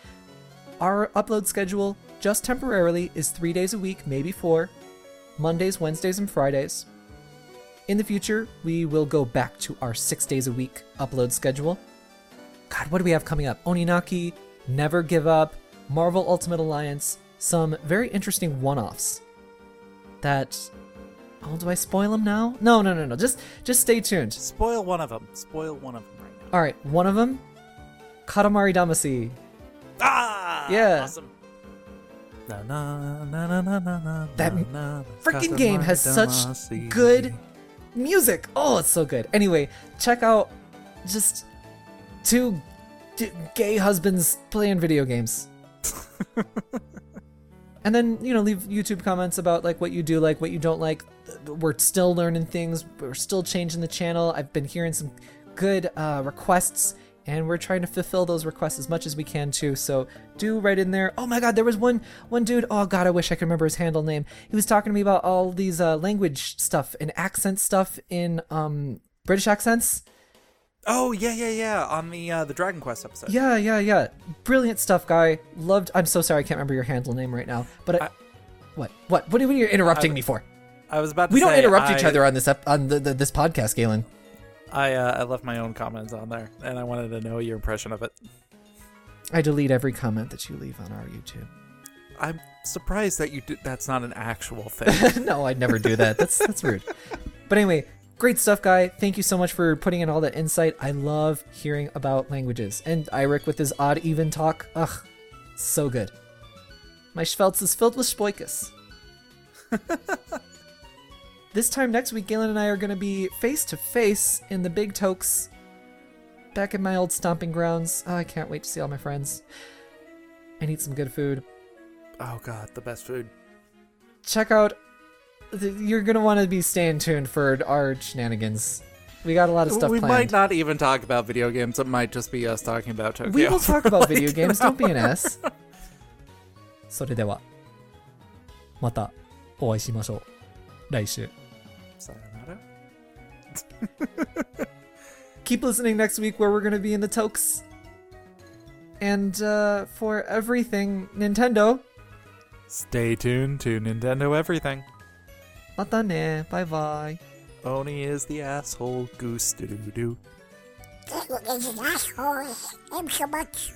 Our upload schedule, just temporarily, is 3 days a week, maybe 4. Mondays, Wednesdays, and Fridays. In the future, we will go back to our 6 days a week upload schedule. God, what do we have coming up? Oninaki, Never Give Up, Marvel Ultimate Alliance, some very interesting one-offs that... Oh, do I spoil them now? No. Just stay tuned. Spoil one of them. Spoil one of them right now. All right, one of them, Katamari Damacy. Ah! Yeah. Awesome. That freaking game has such good music. Oh, it's so good. Anyway, check out just two gay husbands playing video games. And then, leave YouTube comments about like what you do like, what you don't like. We're still learning things. We're still changing the channel. I've been hearing some good requests, and we're trying to fulfill those requests as much as we can too. So do write in there. Oh my God, there was one dude. Oh God, I wish I could remember his handle name. He was talking to me about all these language stuff and accent stuff in British accents. Oh yeah. On the Dragon Quest episode. Yeah. Brilliant stuff, guy. Loved. I'm so sorry, I can't remember your handle name right now. But what are you interrupting me for? I was about to We say, don't interrupt each other on this this podcast, Galen. I left my own comments on there, and I wanted to know your impression of it. I delete every comment that you leave on our YouTube. I'm surprised that that's not an actual thing. No, I'd never do that. That's rude. But anyway, great stuff, guy. Thank you so much for putting in all that insight. I love hearing about languages. And Eirik with his odd even talk. Ugh, so good. My Schveltz is filled with spoikus. This time next week, Galen and I are going to be face to face in the Big Tokes, back in my old stomping grounds. Oh, I can't wait to see all my friends and eat some good food. Oh God, the best food. Check out. You're going to want to be staying tuned for our shenanigans. We got a lot of stuff We planned. might not even talk about video games. It might just be us talking about Tokyo. We will talk about video Like, games. Don't be an ass. それではまたお会いしましょう。来週。Sayonara. Keep listening next week where we're going to be in the Tokes. And for everything Nintendo. Stay tuned to Nintendo Everything. またね。バイバイ。 Oni is the asshole. Goose doo doo doo. Asshole. I'm so much.